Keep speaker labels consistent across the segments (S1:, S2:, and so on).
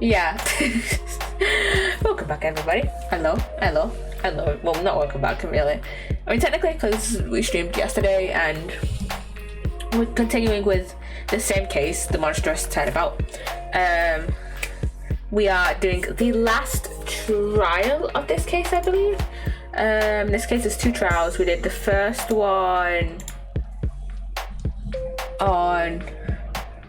S1: Yeah. Welcome back, everybody. Hello. Well, not welcome back, really. I mean, technically, because we streamed yesterday and we're continuing with the same case, the monstrous turnabout. We are doing the last trial of this case, I believe. This case is 2 trials. We did the first one on...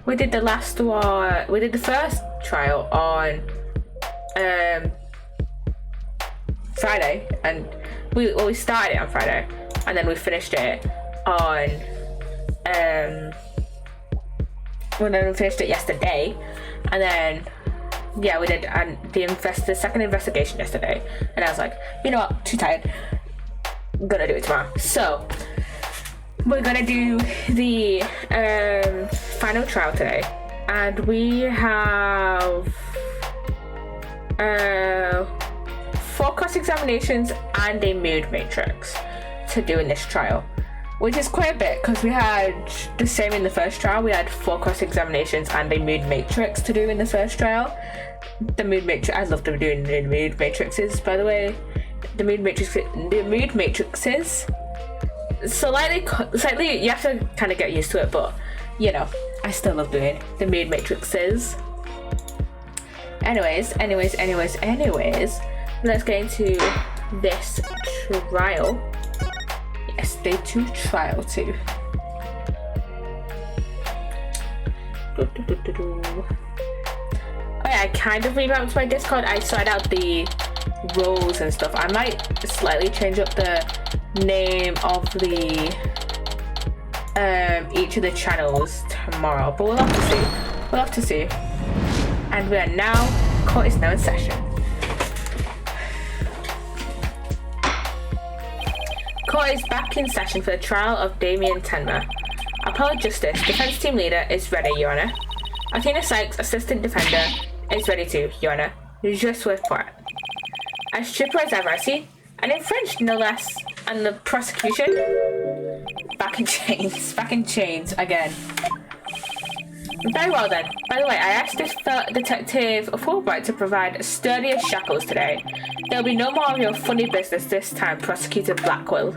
S1: We did the first trial on Friday, and we started it on Friday, and then we finished it on we finished it yesterday, and then we did the second investigation yesterday, and I was like, you know what, too tired, I'm gonna do it tomorrow. So we're gonna do the final trial today, and we have 4 cross-examinations and a mood matrix to do in this trial, which is quite a bit because we had the same in the first trial. We had 4 cross-examinations and a mood matrix to do in the first trial. The mood matrix, I love them doing the mood matrices, by the way. The mood matrices slightly you have to kind of get used to it, but you know, I still love doing the mood matrices. Anyways, let's get into this trial. Yes, day 2, trial 2. Oh yeah, I kind of revamped my Discord. I sorted out the roles and stuff. I might slightly change up the name of the each of the channels tomorrow, but we'll have to see. And we are now, court is now in session. Court is back in session for the trial of Damien Tenma. Appellate Justice, Defense Team Leader, is ready, Your Honor. Athena Sykes, Assistant Defender, is ready too, Your Honor. Je suis prêt. As chipper as ever, I see. And in French, no less. And the prosecution? Back in chains again. Very well then. By the way, I asked Detective Fulbright to provide sturdier shackles today. There'll be no more of your funny business this time, Prosecutor Blackwell.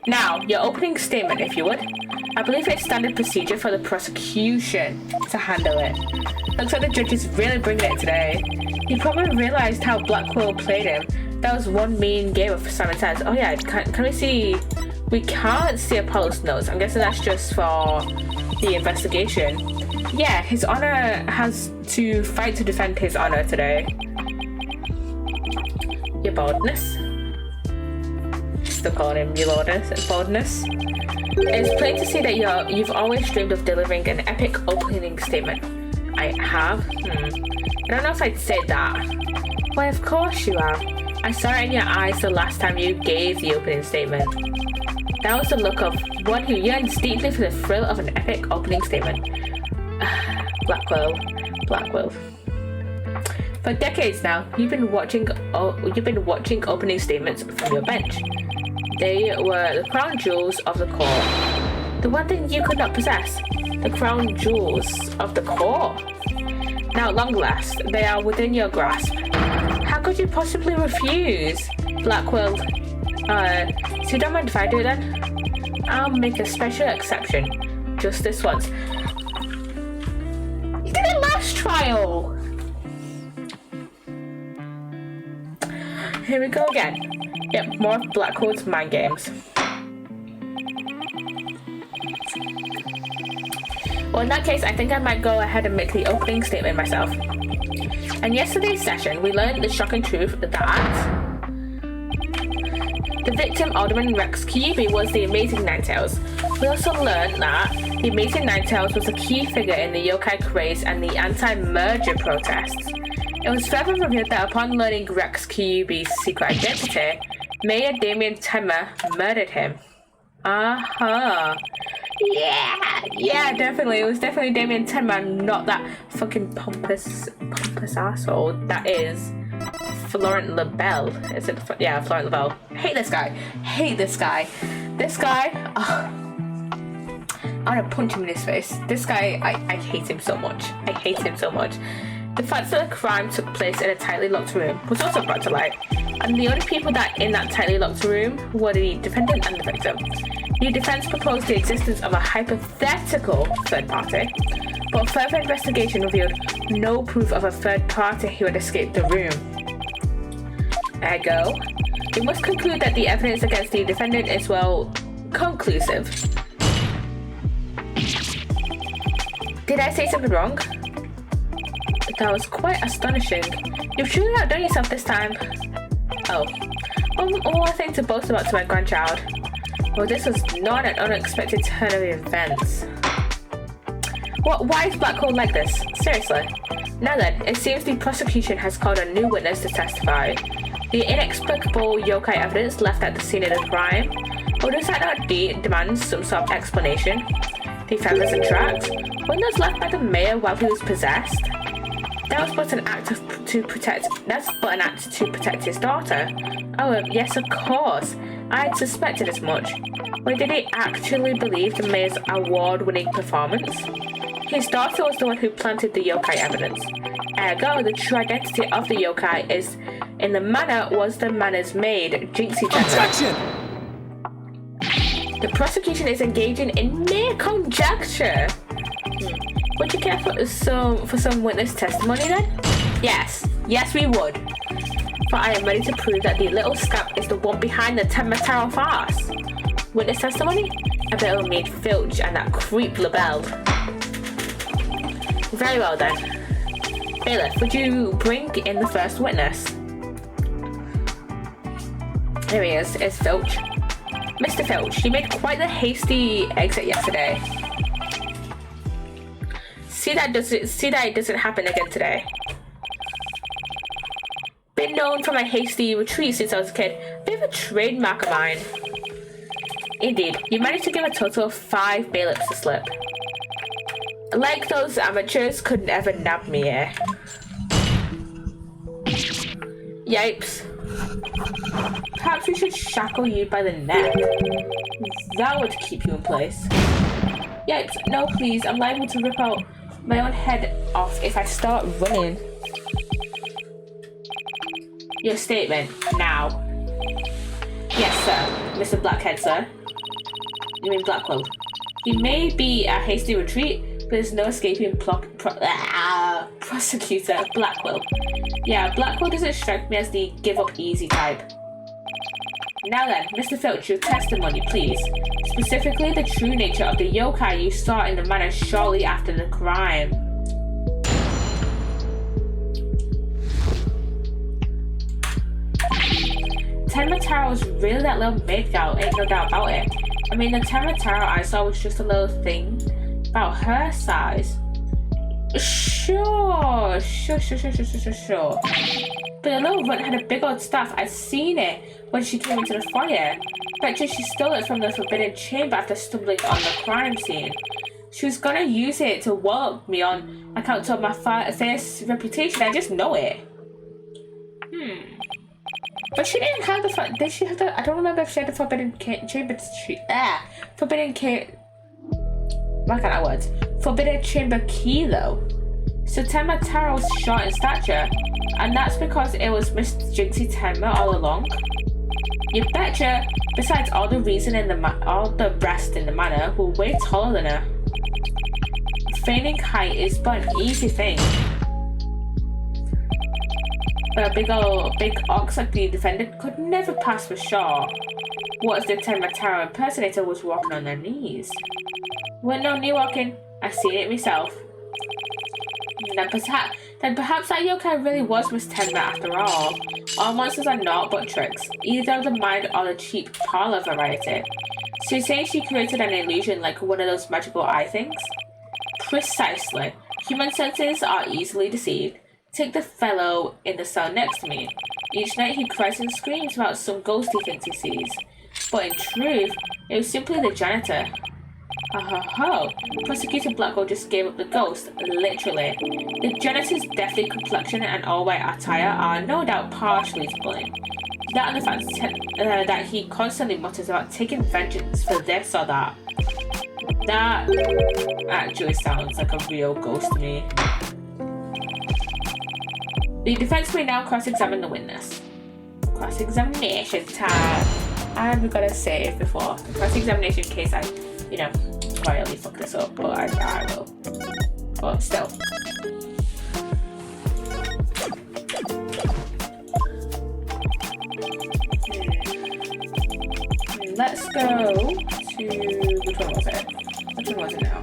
S1: Now, your opening statement, if you would. I believe it's standard procedure for the prosecution to handle it. Looks like the judge is really bringing it today. He probably realised how Blackwell played him. That was one mean game of Simon Says. Oh yeah, can we see... We can't see Apollo's notes. I'm guessing that's just for the investigation. Yeah, His Honor has to fight to defend his honor today. Your boldness. Still calling him your boldness. It's plain to see that you've always dreamed of delivering an epic opening statement. I have? I don't know if I'd say that. Why, of course you have. I saw it in your eyes the last time you gave the opening statement. That was the look of one who yearns deeply for the thrill of an epic opening statement. Blackwell. For decades now, you've been watching opening statements from your bench. They were the crown jewels of the court. The one thing you could not possess, the crown jewels of the court. Now, at long last, they are within your grasp. How could you possibly refuse? Blackwell. So you don't mind if I do it then? I'll make a special exception. Just this once. You did it last trial! Here we go again. Yep, more of Blackwell's mind games. Well, in that case, I think I might go ahead and make the opening statement myself. In yesterday's session, we learned the shocking truth that the victim, Alderman Rex Kyubi, was the Amazing Ninetales. We also learned that the Amazing Ninetales was a key figure in the yokai craze and the anti-merger protests. It was further revealed that upon learning Rex Kyubi's secret identity, Mayor Damien Tenma murdered him. Yeah, definitely. It was definitely Damien Tenma, not that fucking pompous asshole that is Florent LaBelle. Is it? Yeah, Florent LaBelle. Hate this guy. This guy. I want to punch him in his face. This guy, I hate him so much. I hate him so much. The fact that the crime took place in a tightly locked room was also brought to light, and the only people that in that tightly locked room were the defendant and the victim. The defense proposed the existence of a hypothetical third party, but further investigation revealed no proof of a third party who had escaped the room. Ergo, we must conclude that the evidence against the defendant is, well, conclusive. Did I say something wrong? That was quite astonishing. You've truly outdone yourself this time. Oh, one more thing to boast about to my grandchild. Well, this was not an unexpected turn of events. Why is Blackwell like this? Seriously. Now then, it seems the prosecution has called a new witness to testify. The inexplicable yokai evidence left at the scene of the crime. Or does that not demand some sort of explanation? The feathers and tracks? Weren't those left by the mayor while he was possessed? That was but an act to protect his daughter. Oh, yes, of course. I had suspected as much. But did he actually believe the mayor's award-winning performance? His daughter was the one who planted the yokai evidence. Ergo, the true identity of the yokai is in the manor was the manor's maid, Jinxie Tenma.
S2: Objection!
S1: The prosecution is engaging in mere conjecture. Would you care for some witness testimony then? Yes, we would. For I am ready to prove that the little scamp is the one behind the Tenma Tarot farce. Witness testimony? I bet it will mean Filch and that creep LaBelle. Very well then. Bailiff, would you bring in the first witness? Here he is, it's Filch. Mr. Filch, you made quite the hasty exit yesterday. See that it doesn't happen again today. Been known for my hasty retreat since I was a kid. Bit of a trademark of mine. Indeed, you managed to give a total of 5 bailiffs the slip. Like those amateurs could never nab me here. Yipes. Perhaps we should shackle you by the neck. That would keep you in place. Yipes, no please, I'm liable to rip out my own head off if I start running. Your statement, now. Yes, sir. Mr. Blackhead, sir. You mean Blackwell. He may be a hasty retreat, but there's no escaping prosecutor Blackwell. Yeah, Blackwell doesn't strike me as the give-up easy type. Now then, Mr. Filch, your testimony, please. Specifically, the true nature of the yokai you saw in the manor shortly after the crime. Tenma Tarot was really that little maid girl, ain't no doubt about it. I mean, the Tenma Tarot I saw was just a little thing about her size. Sure. But the little runt had a big old staff. I'd seen it when she came into the foyer. Bet you she stole it from the forbidden chamber after stumbling on the crime scene. She was gonna use it to wallop me on account of my fierce reputation. I just know it. But she didn't have the. Did she have the? I don't remember if she had the forbidden chamber. Forbidden Forbidden chamber key though. So Tenma Tarot was short in stature, and that's because it was Miss Jinxie Tenma all along. You betcha. Besides, all the rest in the manor were way taller than her. Feigning height is but an easy thing. But a big ox like the defendant could never pass for short. What if the Tenma Tarot impersonator was walking on their knees? Well, no knee walking. I seen it myself. Then perhaps that yokai really was Miss Tenma after all. All monsters are naught but tricks, either the mind or the cheap parlor variety. So you're saying she created an illusion like one of those magical eye things? Precisely. Human senses are easily deceived. Take the fellow in the cell next to me. Each night he cries and screams about some ghost he thinks he sees. But in truth, it was simply the janitor. Ho. Prosecutor Blackwell just gave up the ghost, literally. The janitor's deathly complexion and all-white attire are no doubt partially to blame. That and the fact that he constantly mutters about taking vengeance for this or that. That actually sounds like a real ghost to me. The defense may now cross-examine the witness. Cross-examination time. And we've got to save before. Cross-examination in case I, royally fuck this up, but I will. But still. Let's go to, which one was it? Which one was it now?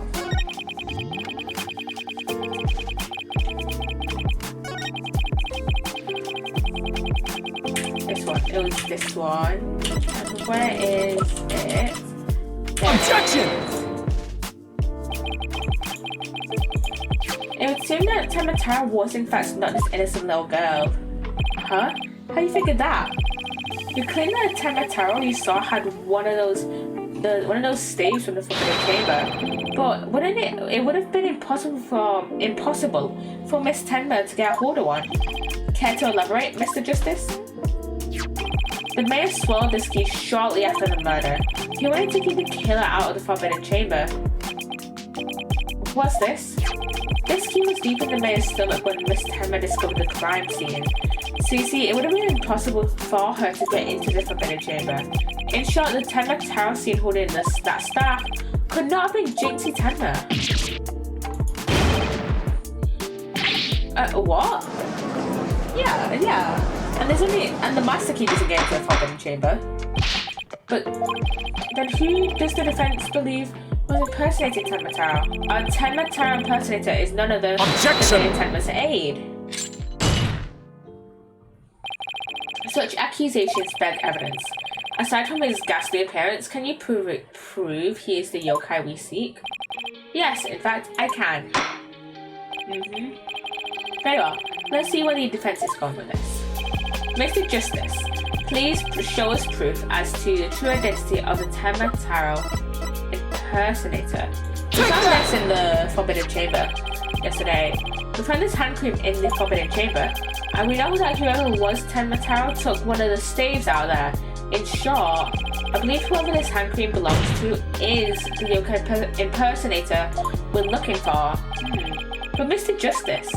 S1: This one. It was this one. And where is it?
S2: Objection!
S1: It would seem that Tamatara was in fact not this innocent little girl. Huh? How you figured that? You claim that Tamataro you saw had one of those staves from the Forbidden Chamber, but wouldn't it would have been impossible for Miss Tenma to get a hold of one. Care to elaborate, Mr. Justice? The mayor swallowed this key shortly after the murder. He wanted to keep the killer out of the Forbidden Chamber. What's this? This key was deep in the mayor's stomach when Miss Tenma discovered the crime scene. So you see, it would have been impossible for her to get into the Forbidden Chamber. In short, the Tenma Tarot scene holding that staff could not have been Jinxie Tenma. What? Yeah. And the Master Key doesn't get into the Forbidden Chamber. But then who does the defense believe was impersonating Tenma Tarot? A Tenma Tarot impersonator is none other
S2: Objection!
S1: than Tenma's aide. Such accusations beg evidence. Aside from his ghastly appearance, can you prove he is the yokai we seek? Yes, in fact, I can. Very well. Let's see where the defense is going with this. Mr. Justice, please show us proof as to the true identity of the Tenma Tarot impersonator. We found this in the Forbidden Chamber yesterday. We found this hand cream in the Forbidden Chamber, and we know that whoever was Tenma Tarot took one of the staves out of there. In short, I believe whoever this hand cream belongs to is the yokai impersonator we're looking for. But Mr. Justice,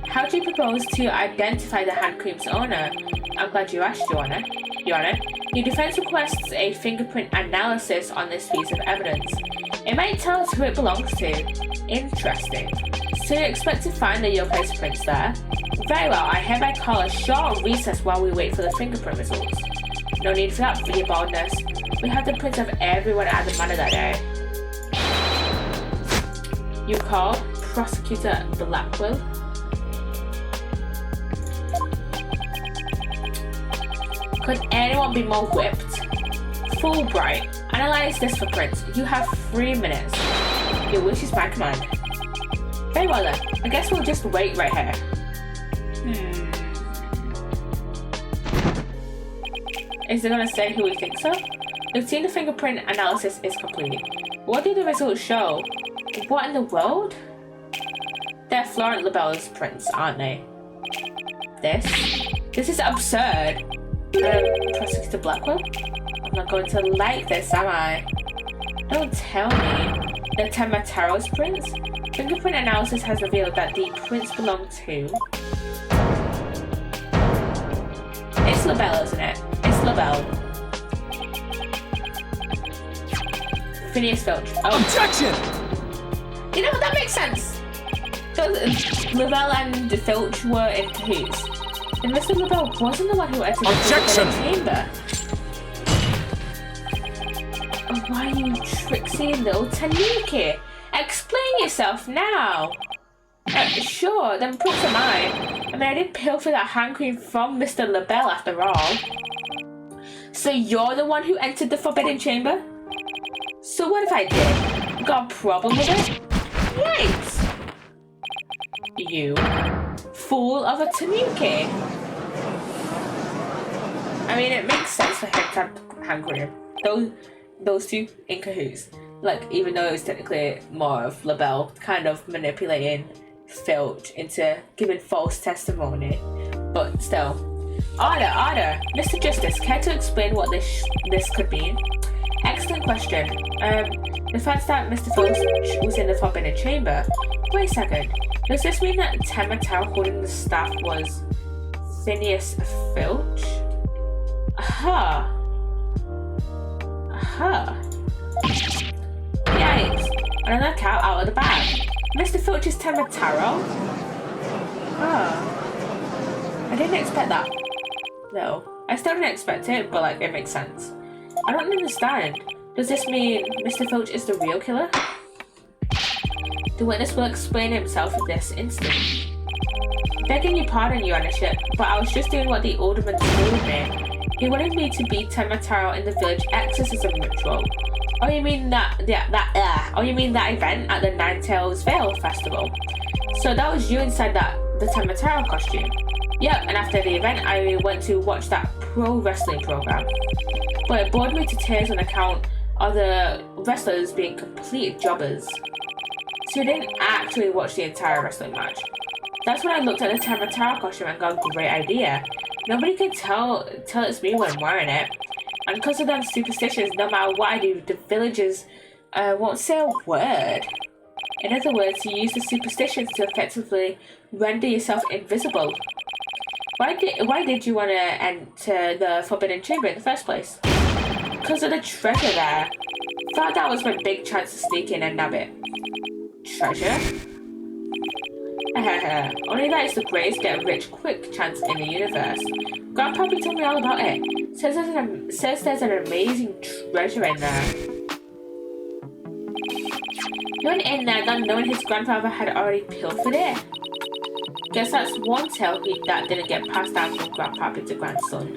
S1: how do you propose to identify the hand cream's owner? I'm glad you asked, Your Honor. Your Honor, your defense requests a fingerprint analysis on this piece of evidence. It might tell us who it belongs to. Interesting. So you expect to find the yokai's prints there? Very well, I hereby call a short recess while we wait for the fingerprint results. No need for that, for your boldness. We have the prints of everyone at the manor that day. You called Prosecutor Blackwell? Could anyone be more whipped? Fulbright, analyze this for prints. You have 3 minutes. Your wish is my command. Very well then. I guess we'll just wait right here. Is it gonna say who we think so? We've seen the fingerprint analysis is complete. What do the results show? What in the world? They're Florent Labelle's prints, aren't they? This is absurd. Prosecutor Blackwell? I'm not going to like this, am I? Don't tell me. The Tenma Tarot's prints? Fingerprint analysis has revealed that the prints belong to... It's Labelle, isn't it? It's Labelle. Phineas Filch. Oh.
S2: Objection!
S1: You know, that makes sense. Labelle and Filch were in cahoots. And Mr. Labelle wasn't the one who entered the chamber. Oh, why are you tricksy little Tanuki? Explain yourself now. Sure, then prints are mine. I mean, I did pilfer that hand cream from Mr. Labelle after all. So you're the one who entered the Forbidden Chamber? So what if I did? Got a problem with it? Yikes! You fool of a Tanuki. I mean, it makes sense for him to have hand cream. Those two in cahoots. Like, even though it was technically more of Labelle kind of manipulating Filch into giving false testimony. But still. Order! Mr. Justice, care to explain what this could mean? excellent question. The fact that Mr. Filch was in the forbidden chamber. Wait a second. Does this mean that Temma holding the staff was Phineas Filch? Aha. Aha. Yikes. Another cow out of the bag. Mr. Filch is Temma. Oh. I didn't expect that. No. I still didn't expect it, but like, it makes sense. I don't understand. Does this mean Mr. Filch is the real killer? The witness will explain himself in this instant. Begging your pardon, Your Honourship, but I was just doing what the alderman told me. He wanted me to be Temma in the village exorcism ritual. Oh, you mean that event at the Nine Tails Vale Festival? So that was you inside the Temma costume? Yep, and after the event, I went to watch that pro wrestling program. But it bored me to tears on account of the wrestlers being complete jobbers. So you didn't actually watch the entire wrestling match. That's when I looked at the Temma costume and got a great idea. Nobody can tell it's me when I'm wearing it. And because of them superstitions, no matter what I do, the villagers won't say a word. In other words, you use the superstitions to effectively render yourself invisible. Why did you want to enter the Forbidden Chamber in the first place? Because of the treasure there. Thought that was my big chance to sneak in and nab it. Treasure? Only that is the greatest get-rich-quick chance in the universe. God probably told me all about it. Says there's an amazing treasure in there. He went in there not knowing his grandfather had already pilfered it. Guess that's one tale that didn't get passed down from grandpa to grandson.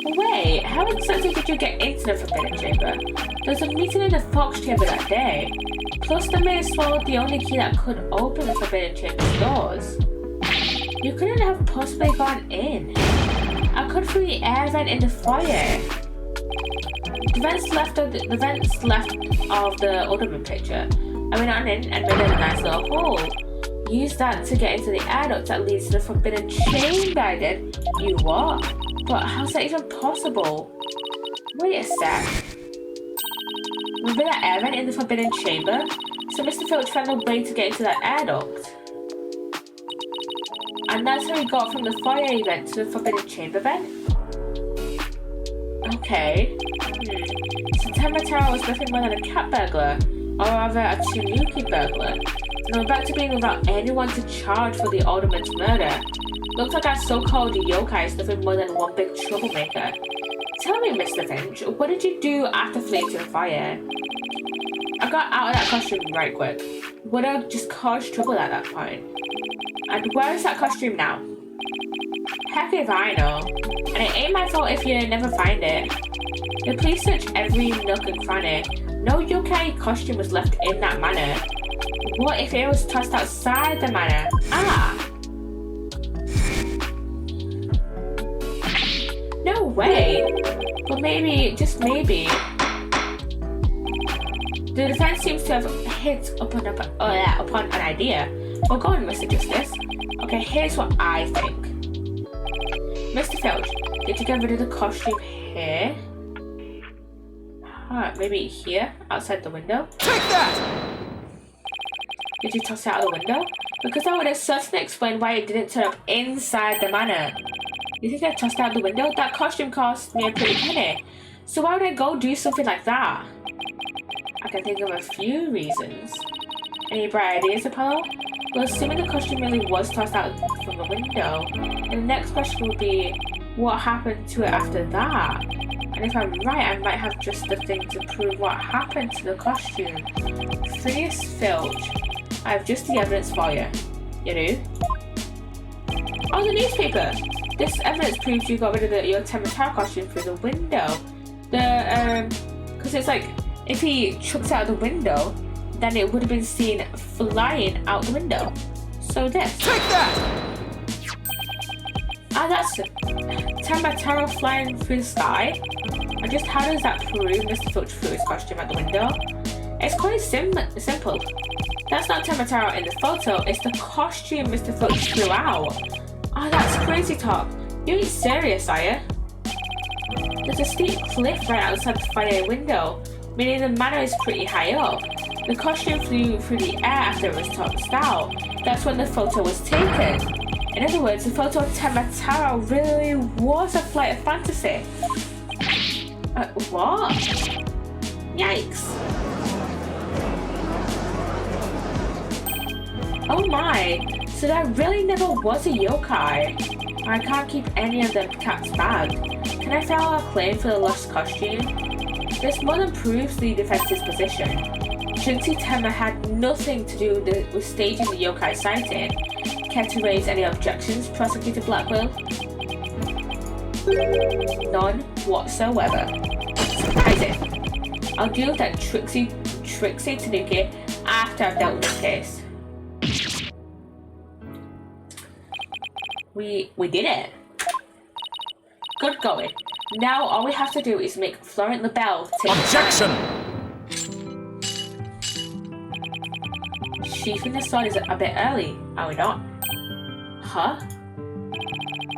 S1: Wait, how exactly did you get into the Forbidden Chamber? There was a meeting in the Fox Chamber that day. Plus, the mayor swallowed the only key that could open the Forbidden Chamber's doors. You couldn't have possibly gone in. I could through the air vent in the foyer. The vents left of the alderman picture. I went on in and made a nice little hole. Used that to get into the air duct that leads to the Forbidden Chamber, I did. You what? But how's that even possible? Wait a sec. Remember that air vent in the Forbidden Chamber? So Mr. Filch found a way to get into that air duct. And that's how he got from the foyer vent to the Forbidden Chamber vent? Okay. So Temma was nothing more than a cat burglar, or rather a tanuki burglar. And I'm about to be without anyone to charge for the alderman's murder. Looks like that so-called yokai is nothing more than one big troublemaker. Tell me, Mr. Finch, what did you do after fleeing to the fire? I got out of that costume right quick. Would have just caused trouble at that point. And where is that costume now? Heck if I know. And it ain't my fault if you never find it. The police search every nook and cranny. No yokai costume was left in that manor. What if it was tossed outside the manor? Ah! No way! But maybe, just maybe, the defense seems to have hit upon an idea. Well, go on, Mr. Justice. Okay, here's what I think. Mr. Filch, did you get rid of the costume here? Maybe here, outside the window?
S2: Take that!
S1: Did you toss it out the window? Because that would have certainly explained why it didn't turn up inside the manor. You think I tossed it out the window? That costume cost me a pretty penny. So why would I go do something like that? I can think of a few reasons. Any bright ideas, Apollo? Well, assuming the costume really was tossed out from the window, then the next question would be, what happened to it after that? And if I'm right, I might have just the thing to prove what happened to the costume. Phineas Filch. I have just the evidence for you. You do? Oh, the newspaper! This evidence proves you got rid of your Temma costume through the window. Because it's like, if he chucked out the window, then it would have been seen flying out the window. So this.
S2: Take that!
S1: Ah, that's Temma flying through the sky. And just how does that prove Mr. Filch threw his costume out the window? It's quite simple. That's not Temma in the photo, it's the costume Mr. Filch threw out. Oh, that's crazy talk. You ain't serious, are you? There's a steep cliff right outside the foyer window. meaning the manor is pretty high up. The costume flew through the air after it was tossed out. That's when the photo was taken. In other words, the photo of Tenma Taro really was a flight of fantasy. What? Yikes. Oh my, so that really never was a yokai. I can't keep any of the cats bagged. Can I file a claim for the lost costume? This more than proves the defense's position. Jinxie Tenma had nothing to do with staging the yokai sighting. Care to raise any objections, Prosecutor Blackwell? None whatsoever. Surprising. I'll deal with that Trixie Tanuki after I've dealt with this case. We did it. Good going. Now all we have to do is make Florent LaBelle take
S2: Objection!
S1: Sheathing the sword is a bit early, are we not? Huh?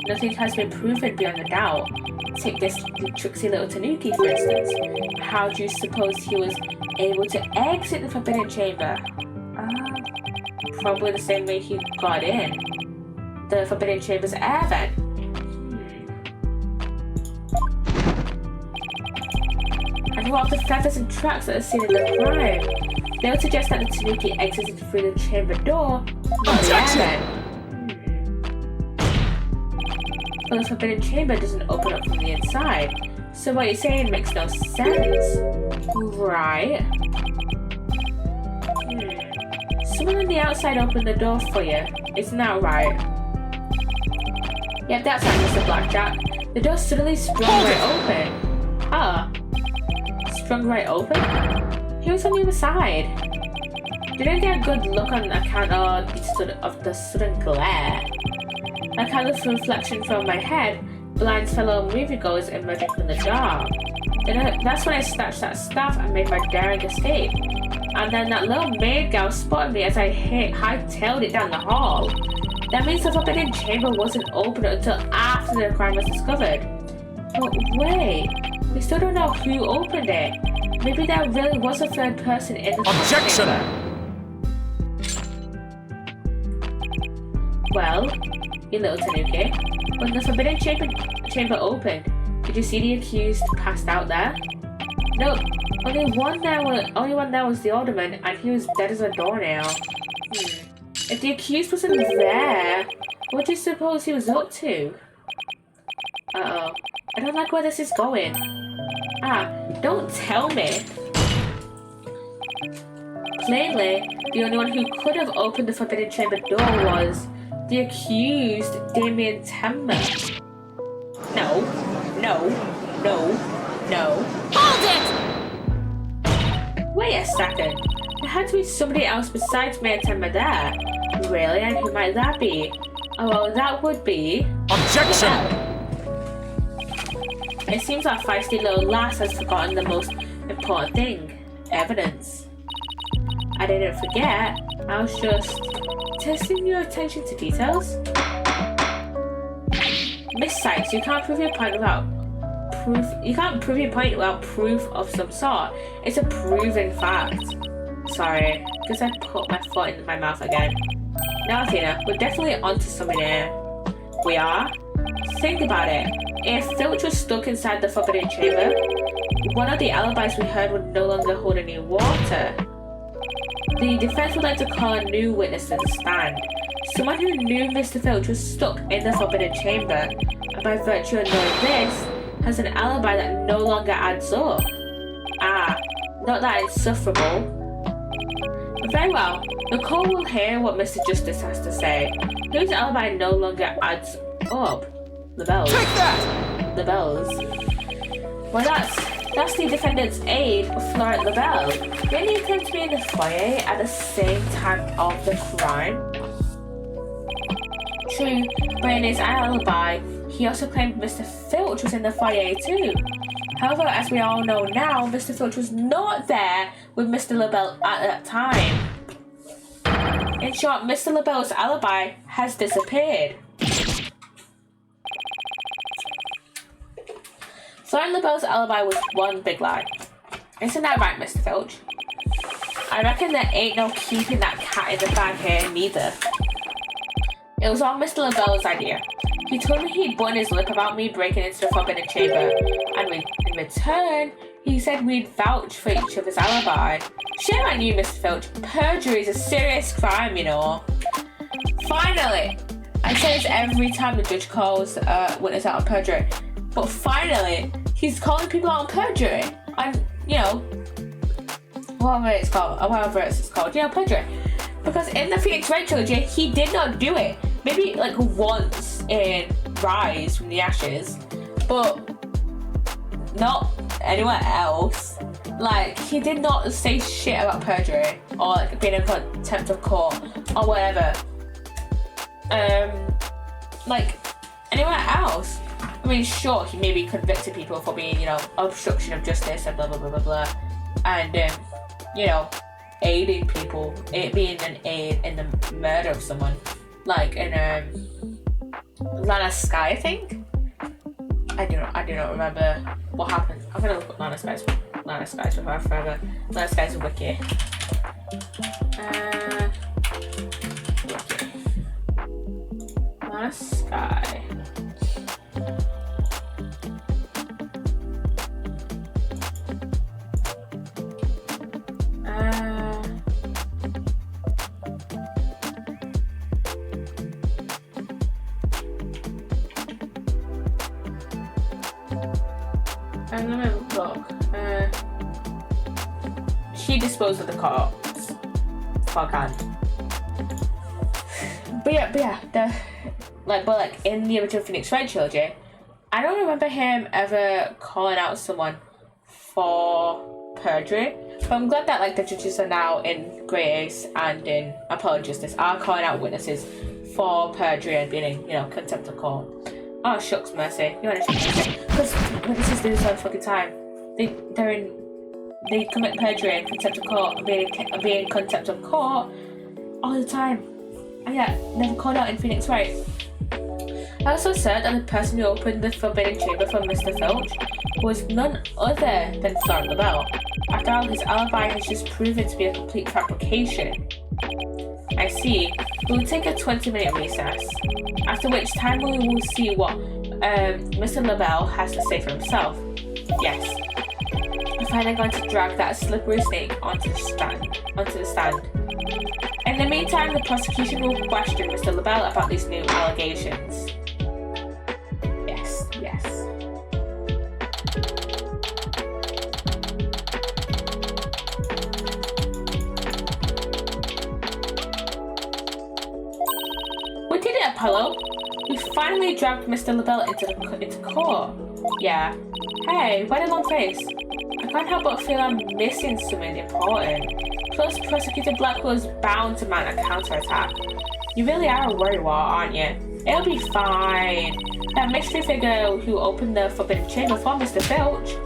S1: Nothing has been proven beyond a doubt. Take this tricksy little Tanuki, for instance. How do you suppose he was able to exit the Forbidden Chamber? Probably the same way he got in. The Forbidden Chamber's air vent. And what of the feathers and tracks that are seen in the crime? They would suggest that the Tanuki exited through the chamber door, not the air vent. But the Forbidden Chamber doesn't open up from the inside, so what you're saying makes no sense. Right. Someone on the outside opened the door for you, isn't that right? Yep, that's right, Mr. Blackjack. The door suddenly sprung right open. Sprung right open? He was on the other side. Didn't get a good look on account of the sudden glare. Like how the reflection from my head blinds fellow moviegoers emerging from the dark. That's when I snatched that staff and made my daring escape. And then that little maid gal spotted me as I hightailed it down the hall. That means the Forbidden Chamber wasn't opened until after the crime was discovered. But wait, we still don't know who opened it. Maybe there really was a third person in the
S2: Objection!
S1: Well, you little Tanuki, when the Forbidden Chamber opened, did you see the accused passed out there? Nope, only one there was the alderman, and he was dead as a doornail. If the accused wasn't there, what do you suppose he was up to? Uh-oh, I don't like where this is going. Don't tell me. Plainly, the only one who could have opened the Forbidden Chamber door was the accused, Damien Tenma. No.
S2: Hold it!
S1: Wait a second. There had to be somebody else besides Mayor Tenma there. Really? And who might that be? Oh, well, that would be...
S2: Objection!
S1: It seems our feisty little lass has forgotten the most important thing. Evidence. I didn't forget. I was just testing your attention to details. Miss Sykes, you can't prove your point without proof. You can't prove your point without proof of some sort. It's a proven fact. Sorry, because I put my foot in my mouth again. Now, Tina, we're definitely onto something here. We are? Think about it. If Filch was stuck inside the Forbidden Chamber, one of the alibis we heard would no longer hold any water. The defense would like to call a new witness to the stand. Someone who knew Mr. Filch was stuck in the Forbidden Chamber, and by virtue of knowing this, has an alibi that no longer adds up. Not that insufferable. Very well, the court will hear what Mr. Justice has to say. Whose alibi no longer adds up? LaBelle's.
S2: Take that!
S1: LaBelle's. Well, that's the defendant's aide, Florent LaBelle. Didn't he claim to be in the foyer at the same time of the crime? True, but in his alibi, he also claimed Mr. Filch was in the foyer too. However, as we all know now, Mr. Filch was not there with Mr. LaBelle at that time. In short, Mr. LaBelle's alibi has disappeared. Florent LaBelle's alibi was one big lie. Isn't that right, Mr. Filch? I reckon there ain't no keeping that cat in the bag here, neither. It was all Mr. LaBelle's idea. He told me he'd button his lip about me breaking into the forbidden chamber, and in return, he said we'd vouch for each other's alibi. Shame on you, Mr. Filch. Perjury is a serious crime, you know. Finally! I say this every time the judge calls witness out on perjury. But finally, he's calling people out on perjury. And, you know, whatever it's called, you know, perjury. Because in the Phoenix Wright trilogy, he did not do it. Maybe like once in Rise from the Ashes, but not anywhere else. Like, he did not say shit about perjury or like being in contempt of court or whatever. Like anywhere else. I mean, sure, he maybe convicted people for being, you know, obstruction of justice and blah blah blah blah blah, and you know, aiding people, it being an aid in the murder of someone, like in Lana Sky, I think. I do not remember what happened. I'm gonna look at Lana Sky's before I forever. Lana Sky's wiki. Wiki. Lana Sky. Let me look. She disposed of the corpse. Fuck on. But yeah, but in the original Phoenix Wright trilogy, I don't remember him ever calling out someone for perjury. But I'm glad that like the judges are now in Grace and in Apollo Justice are calling out witnesses for perjury and being in, you know, contempt of court. Oh shucks, mercy. You wanna shucks mercy? Because witnesses do this all the fucking time. They commit perjury and contempt of court and being in contempt of court all the time. And yet never called out in Phoenix Wright. I also said that the person who opened the forbidden chamber for Mr. Filch was none other than Florent LaBelle. After all, his alibi has just proven to be a complete fabrication. I see. We'll take a 20-minute recess, after which time we will see what Mr. LaBelle has to say for himself. Yes. I'm finally going to drag that slippery snake onto the stand. In the meantime, the prosecution will question Mr. LaBelle about these new allegations. Yes. We did it, Apollo. We finally dragged Mr. LaBelle into court. Yeah. Hey, why the long face? I can't help but feel I'm missing something important. Plus, Prosecutor Blackwell is bound to mount a counterattack. You really are a worrywart, aren't you? It'll be fine. That mystery figure who opened the forbidden chamber for Mr. Filch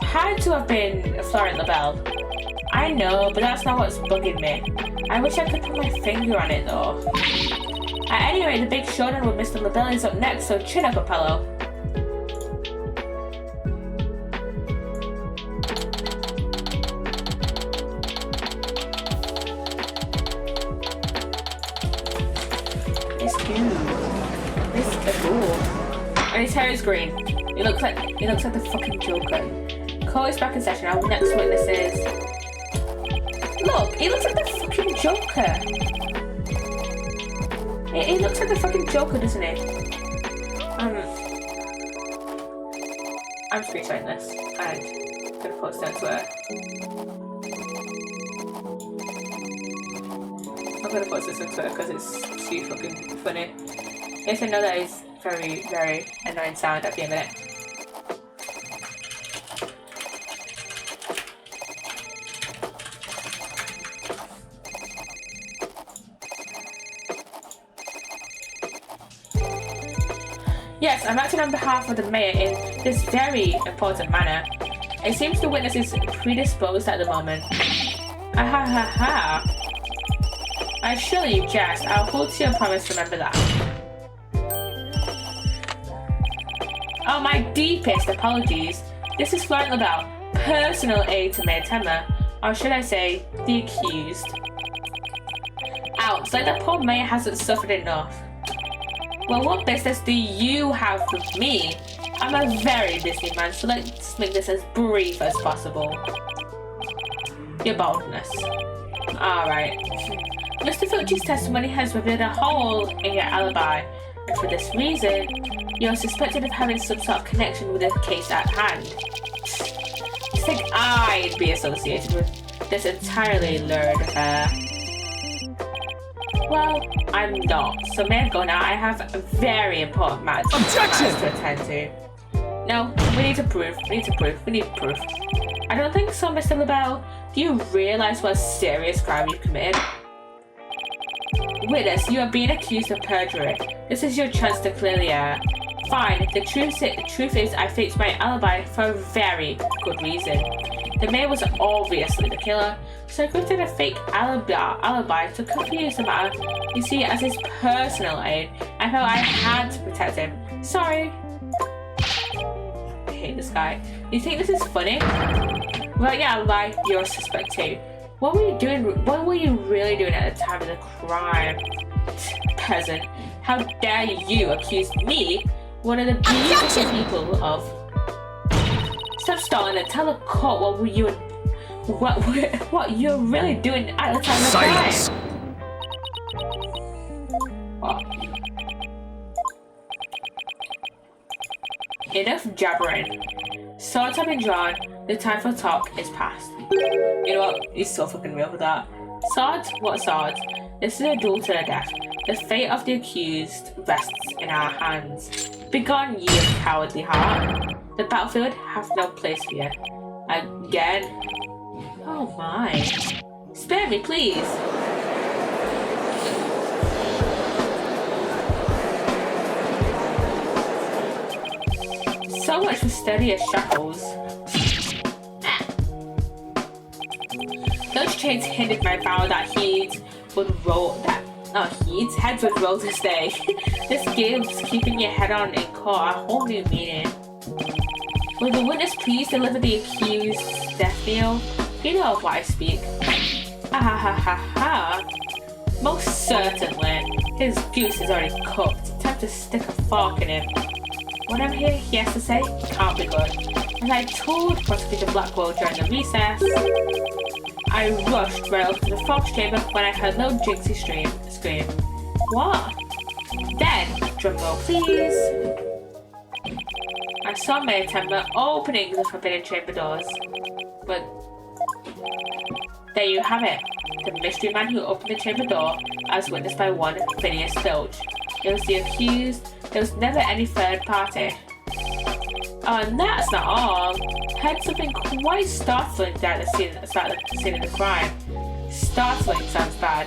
S1: had to have been Florent LaBelle. I know, but that's not what's bugging me. I wish I could put my finger on it, though. At any rate, the big showdown with Mr. LaBelle is up next, so chin up, Apollo. And his hair is green. He looks like the fucking Joker. Court is back in session. Our next witness is. Look, he looks like the fucking Joker. He looks like the fucking Joker, doesn't he? I'm screenshotting this and gonna post it on Twitter. I'm gonna post this on Twitter because it's too fucking funny. Yes, I know that is very, very annoying sound at the end of it. Yes, I'm acting on behalf of the mayor in this very important manner. It seems the witness is predisposed at the moment. Ha. I assure you, Jess, I'll hold to your promise, remember that. Oh, my deepest apologies. This is Florent LaBelle. personal aide to Mayor Tenma, or should I say, the accused. Ouch, like that poor mayor hasn't suffered enough. Well, what business do you have with me? I'm a very busy man, so let's make this as brief as possible. Your boldness. Alright. Mr. Filchi's testimony has revealed a hole in your alibi, and for this reason, you're suspected of having some sort of connection with the case at hand. You think I'd be associated with this entirely lurid affair? Well, I'm not. So may I go now? I have a very important matters to attend to. No, we need proof. We need proof. I don't think so, Mr. LaBelle. Do you realize what a serious crime you've committed? Witness, you are being accused of perjury. This is your chance to clear the air. Fine, the truth is I faked my alibi for a very good reason. The mayor was obviously the killer, so I created a fake alibi to confuse the matter. You see, as his personal aide, I felt I had to protect him. Sorry. I hate this guy. You think this is funny? Well, yeah, alibi, you're a suspect too. What were you doing? What were you really doing at the time of the crime? Peasant. How dare you accuse me, one of the beautiful people, of... Stop stalling and tell the court what you're really doing at the time of the crime. What? Enough jabbering. Swords have been drawn. The time for talk is past. You know what? He's so fucking real with that. Swords? What swords? This is a duel to the death. The fate of the accused rests in our hands. Begone, ye cowardly heart. The battlefield hath no place for you. Again? Oh my. Spare me, please. So much for steadier shackles. Those chains hindered my vow that heads would roll this day. This gives keeping your head on in court a whole new meaning. Will the witness please deliver the accused's death knell? You know of what I speak. Ha ha ha ha ha. Most certainly. His goose is already cooked. Time to stick a fork in him. Whatever he has to say can't be good. As I told Prosecutor Blackwell during the recess, I rushed right up to the Fox chamber when I heard little Jinxie scream. What? Then, drumroll please. I saw Mayor Tenma opening the forbidden chamber doors. But there you have it. The mystery man who opened the chamber door, as witnessed by one Phineas Filch. It was the accused. There was never any third party. Oh, and that's not all. Heard something quite startling at the scene of the crime. Startling sounds bad.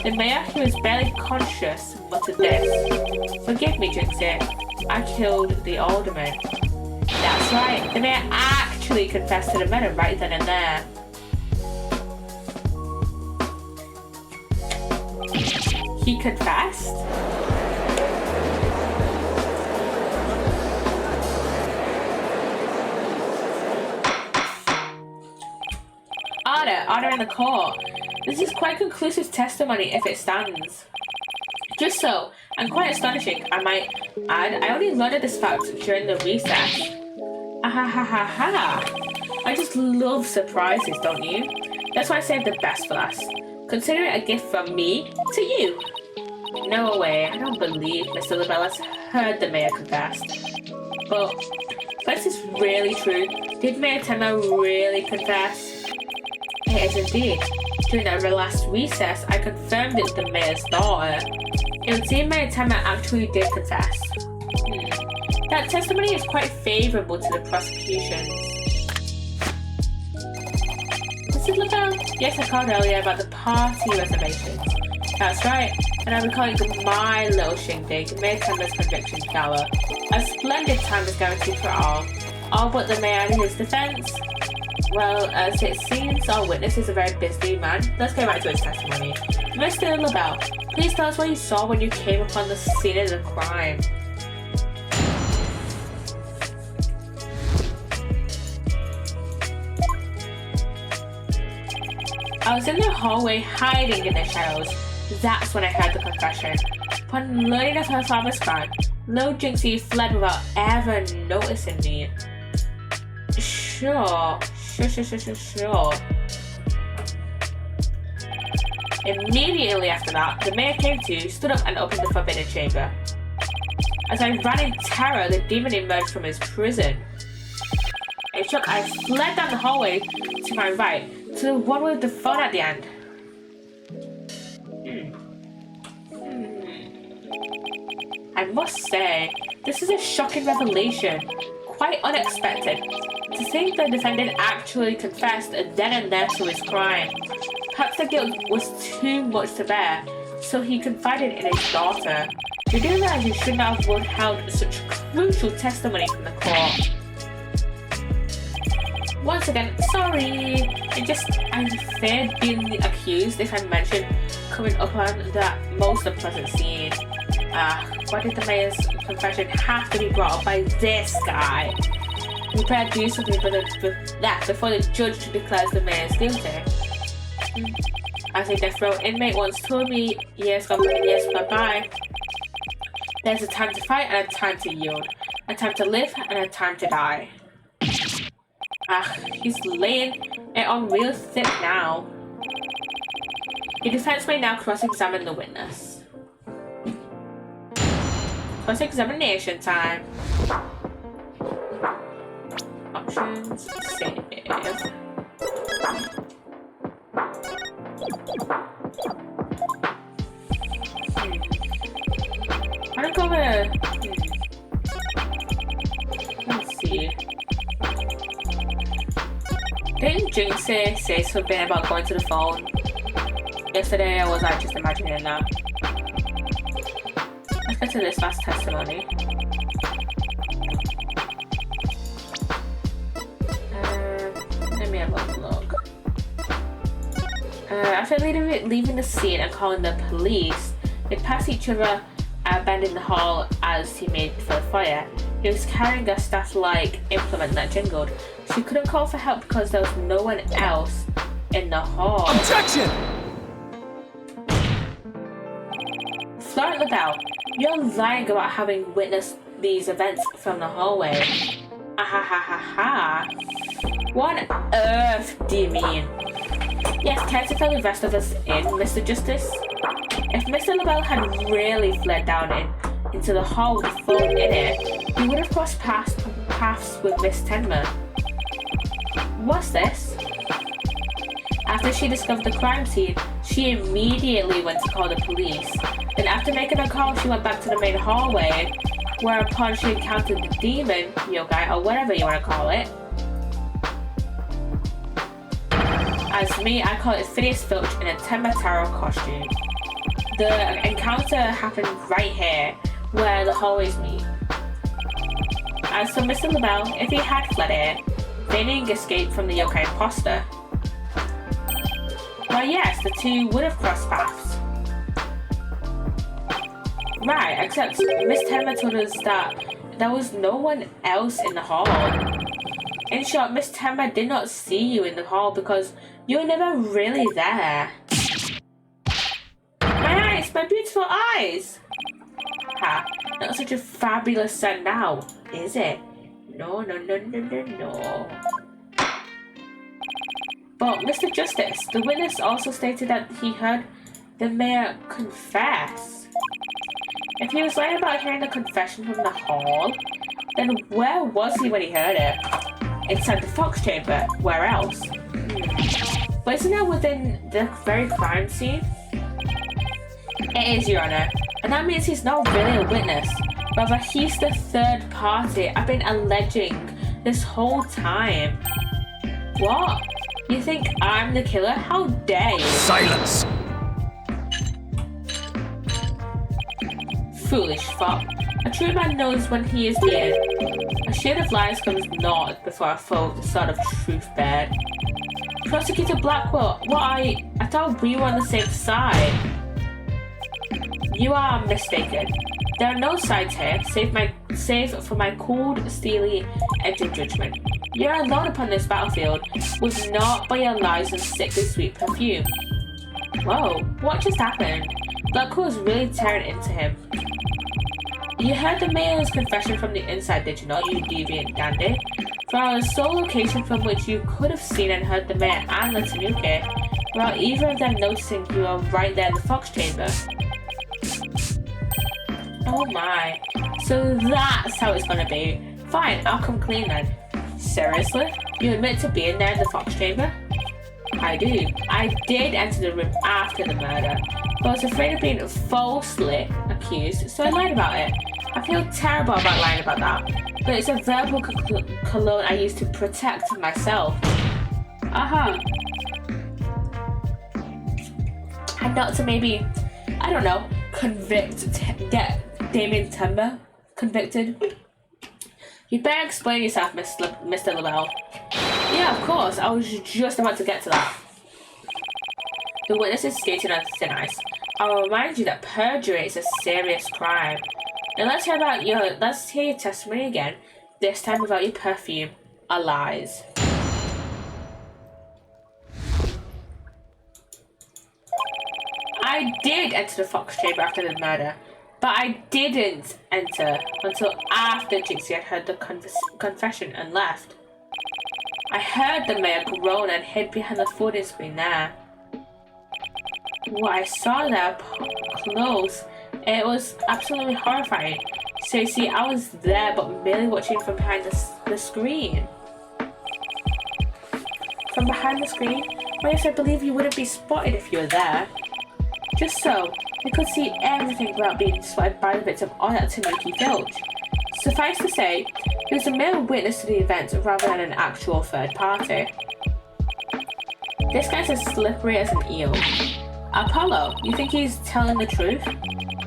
S1: The mayor, who was barely conscious, muttered this. Forgive me, Jinxie. I killed the alderman. That's right. The mayor actually confessed to the murder right then and there. He confessed? Order in the court. This is quite conclusive testimony if it stands. Just so, and quite astonishing, I might add, I only learned of this fact during the recess. Ah ha ha ha ha. I just love surprises, don't you? That's why I saved the best for last. Consider it a gift from me to you. No way, I don't believe Mr. LaBelle has heard the mayor confess. But is this really true? Did Mayor Tenma really confess? It is indeed. During our last recess, I confirmed it with the mayor's daughter. It would seem Mayor Tenma actually did confess. That testimony is quite favourable to the prosecution. Mrs. LaBelle? Yes, I called earlier about the party reservations. That's right, and I'll be calling my little shindig Mayor Tenma's conviction gala. A splendid time is guaranteed for all but the mayor and his defence. Well, as it seems, our witness is a very busy man. Let's go back to his testimony. Mr. LaBelle, please tell us what you saw when you came upon the scene of the crime. I was in the hallway hiding in the shadows. That's when I heard the confession. Upon learning of her father's crime, Lil Jinxie fled without ever noticing me. Sure. Immediately after that, the mayor came to, stood up and opened the forbidden chamber. As I ran in terror, the demon emerged from his prison. In shock, I fled down the hallway to my right, to the one with the phone at the end. I must say, this is a shocking revelation, quite unexpected. To think the defendant actually confessed then and there to his crime. Perhaps the guilt was too much to bear, so he confided in his daughter. You do realize you should not have withheld such crucial testimony from the court. Once again, sorry. I feared being accused if I mentioned coming up on that most unpleasant scene. Why did the mayor's confession have to be brought up by this guy? We better do something before the judge declares the mayor's guilty. As a death row inmate once told me, years gone by, there's a time to fight and a time to yield, a time to live and a time to die. He's laying it on real thick now. The defense may now cross-examine the witness. Cross-examination time. Options, save. I'm gonna let's see. Didn't Jinxie say something about going to the phone yesterday, or was I just imagining that? Let's get to this last testimony. Let me have a look. After leaving the scene and calling the police, they passed each other bend in the hall as he made for the fire. He was carrying a staff-like implement that jingled. She couldn't call for help because there was no one else in the hall.
S2: Objection!
S1: Florent LaBelle, you're lying about having witnessed these events from the hallway. What on earth do you mean? Yes, care to fill the rest of us in, Mr. Justice? If Mr. LaBelle had really fled down into the hall with the phone in it, he would have crossed paths with Miss Tenma. What's this? After she discovered the crime scene, she immediately went to call the police. Then after making a call, she went back to the main hallway, whereupon she encountered the demon, yokai, or whatever you want to call it. As for me, I call it Phineas Filch in a Tenma Tarot costume. The encounter happened right here, where the hallways meet. As for Mr. LaBelle, if he had fled here, feigning escape from the yokai imposter, well yes, the two would have crossed paths. Right, except Miss Tenma told us that there was no one else in the hall. In short, Miss Tenma did not see you in the hall because you were never really there. My eyes, my beautiful eyes! Ha, not such a fabulous sight now, is it? No. But, Mr. Justice, the witness also stated that he heard the mayor confess. If he was lying about hearing the confession from the hall, then where was he when he heard it? Inside the Fox Chamber. Where else? But isn't that within the very crime scene? It is, Your Honor. And that means he's not really a witness. Rather, he's the third party I've been alleging this whole time. What? You think I'm the killer? How dare you?
S2: Silence!
S1: Foolish fop. A true man knows when he is near. A shade of lies comes not before a full sort of truth bed. Prosecutor Blackwell, I thought we were on the same side. You are mistaken. There are no sides here, save for my cold, steely edge of judgment. You're alone upon this battlefield, with naught but your lies and sickly sweet perfume. Whoa, what just happened? Black was really tearing into him. You heard the mayor's confession from the inside, did you not, you deviant dandy? From the sole location from which you could have seen and heard the mayor and the Tanuki, without either of them noticing you were right there in the fox chamber. Oh my, so that's how it's gonna be. Fine, I'll come clean then. Seriously? You admit to being there in the fox chamber? I do. I did enter the room after the murder, but I was afraid of being falsely accused, so I lied about it. I feel terrible about lying about that, but it's a verbal cologne I use to protect myself. And not to maybe, I don't know, get Damien Timber convicted. You'd better explain yourself, Mr. Lavelle. Yeah, of course, I was just about to get to that. The witness is skating on thin ice. I'll remind you that perjury is a serious crime. Now let's hear your testimony again, this time without your perfume or lies. I did enter the fox chamber after the murder, but I didn't enter until after Jinxie had heard the confession and left. I heard the mayor groan and hid behind the folding screen there. What I saw there close, it was absolutely horrifying. So you see, I was there but merely watching from behind the screen. From behind the screen? Well, yes, I believe you wouldn't be spotted if you were there. Just so, you could see everything without being spotted by the victim or that Tanuki filch. Suffice to say, he was a mere witness to the event rather than an actual third party. This guy's as slippery as an eel. Apollo, you think he's telling the truth?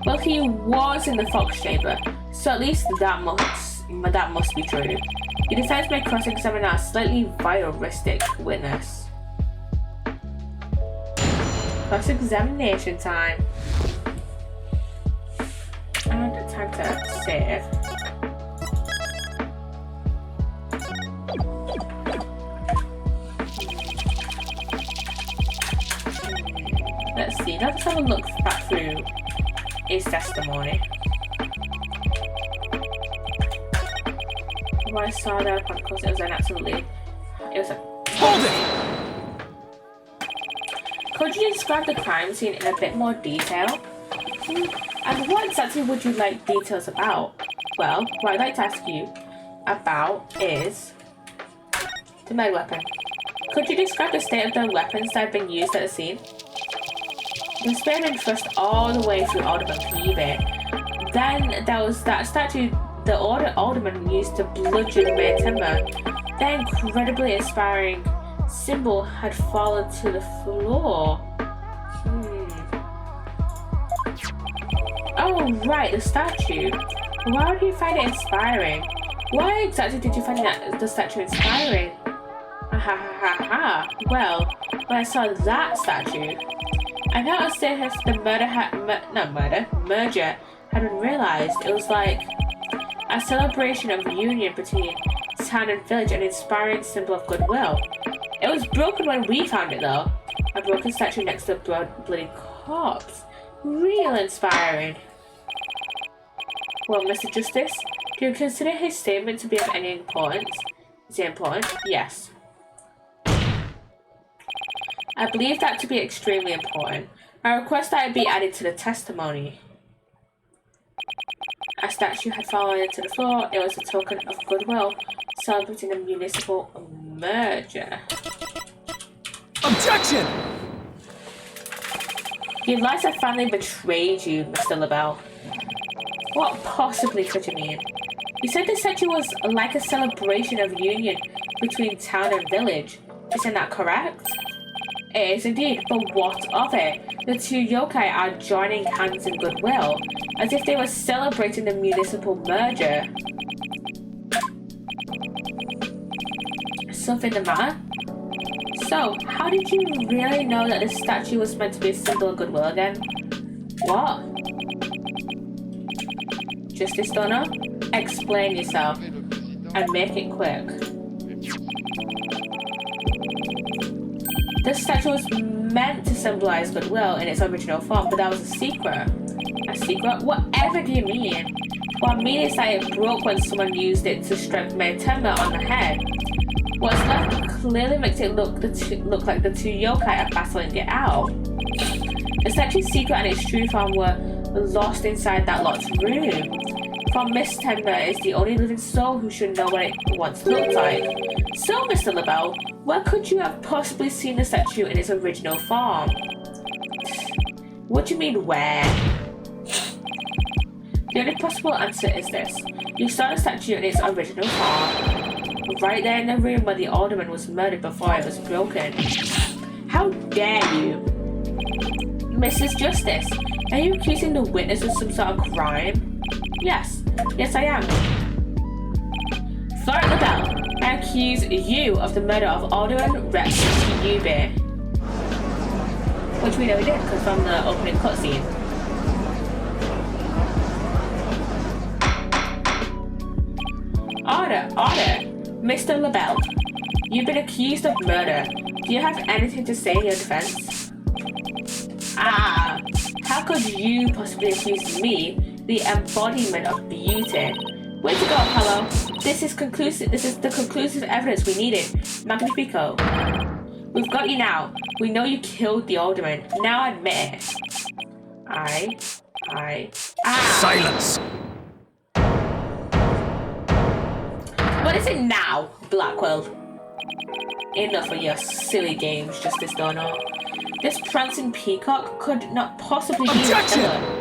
S1: Well, he was in the fox chamber, so at least that must be true. Your defense may cross-examine a slightly voyeuristic witness. Cross-examination time. And time to save. Let's see, let's have a look back through his testimony. What I saw there, of course, it was a...
S2: Hold it!
S1: Could you describe the crime scene in a bit more detail? And what exactly would you like details about? Well, what I'd like to ask you about is the med weapon. Could you describe the state of the weapons that have been used at the scene? The spear had been thrust all the way through Alderman Peavy. Then there was that statue the Alderman used to bludgeon Mayor Timber. That incredibly inspiring symbol had fallen to the floor. Oh, right, the statue. Why would you find it inspiring? Why exactly did you find the statue inspiring? Well, when I saw that statue, I noticed that if the merger had been realized, it was like a celebration of union between town and village, an inspiring symbol of goodwill. It was broken when we found it, though. A broken statue next to a bloody corpse. Real inspiring. Well, Mr. Justice, do you consider his statement to be of any importance? Is it important? Yes. I believe that to be extremely important. I request that it be added to the testimony. A statue had fallen into the floor. It was a token of goodwill, celebrating a municipal merger.
S2: Objection!
S1: Your lies have finally betrayed you, Mr. LaBelle. What possibly could you mean? You said the statue was like a celebration of union between town and village. Isn't that correct? It is indeed, but what of it? The two yokai are joining hands in goodwill, as if they were celebrating the municipal merger. Something the matter? So, how did you really know that this statue was meant to be a symbol of goodwill again? What? Justice Donor, explain yourself and make it quick. The statue was meant to symbolize goodwill in its original form, but that was a secret. A secret? Whatever do you mean? What I mean is that it broke when someone used it to strike Mayor Tenma on the head. What's left clearly makes it look like the two yokai are battling it out. The statue's secret and its true form were lost inside that locked room. For Miss Tenma is the only living soul who should know what it once looked like. So, Mr. LaBelle, where could you have possibly seen the statue in its original form? What do you mean, where? The only possible answer is this. You saw the statue in its original form, right there in the room where the alderman was murdered before it was broken. How dare you? Mrs. Justice, are you accusing the witness of some sort of crime? Yes, I am. Florent LaBelle, I accuse you of the murder of Alderman Rex Ube. Which we know he did, because from the opening cutscene. Order! Mr. LaBelle, you've been accused of murder. Do you have anything to say in your defense? How could you possibly accuse me, the embodiment of beauty? Way to go, Apollo. This is the conclusive evidence we needed. Magnifico. We've got you now. We know you killed the alderman. Now admit it.
S2: Silence!
S1: What is it now, Blackwell? Enough of your silly games, Justice Donor. This prancing peacock could not possibly be the killer.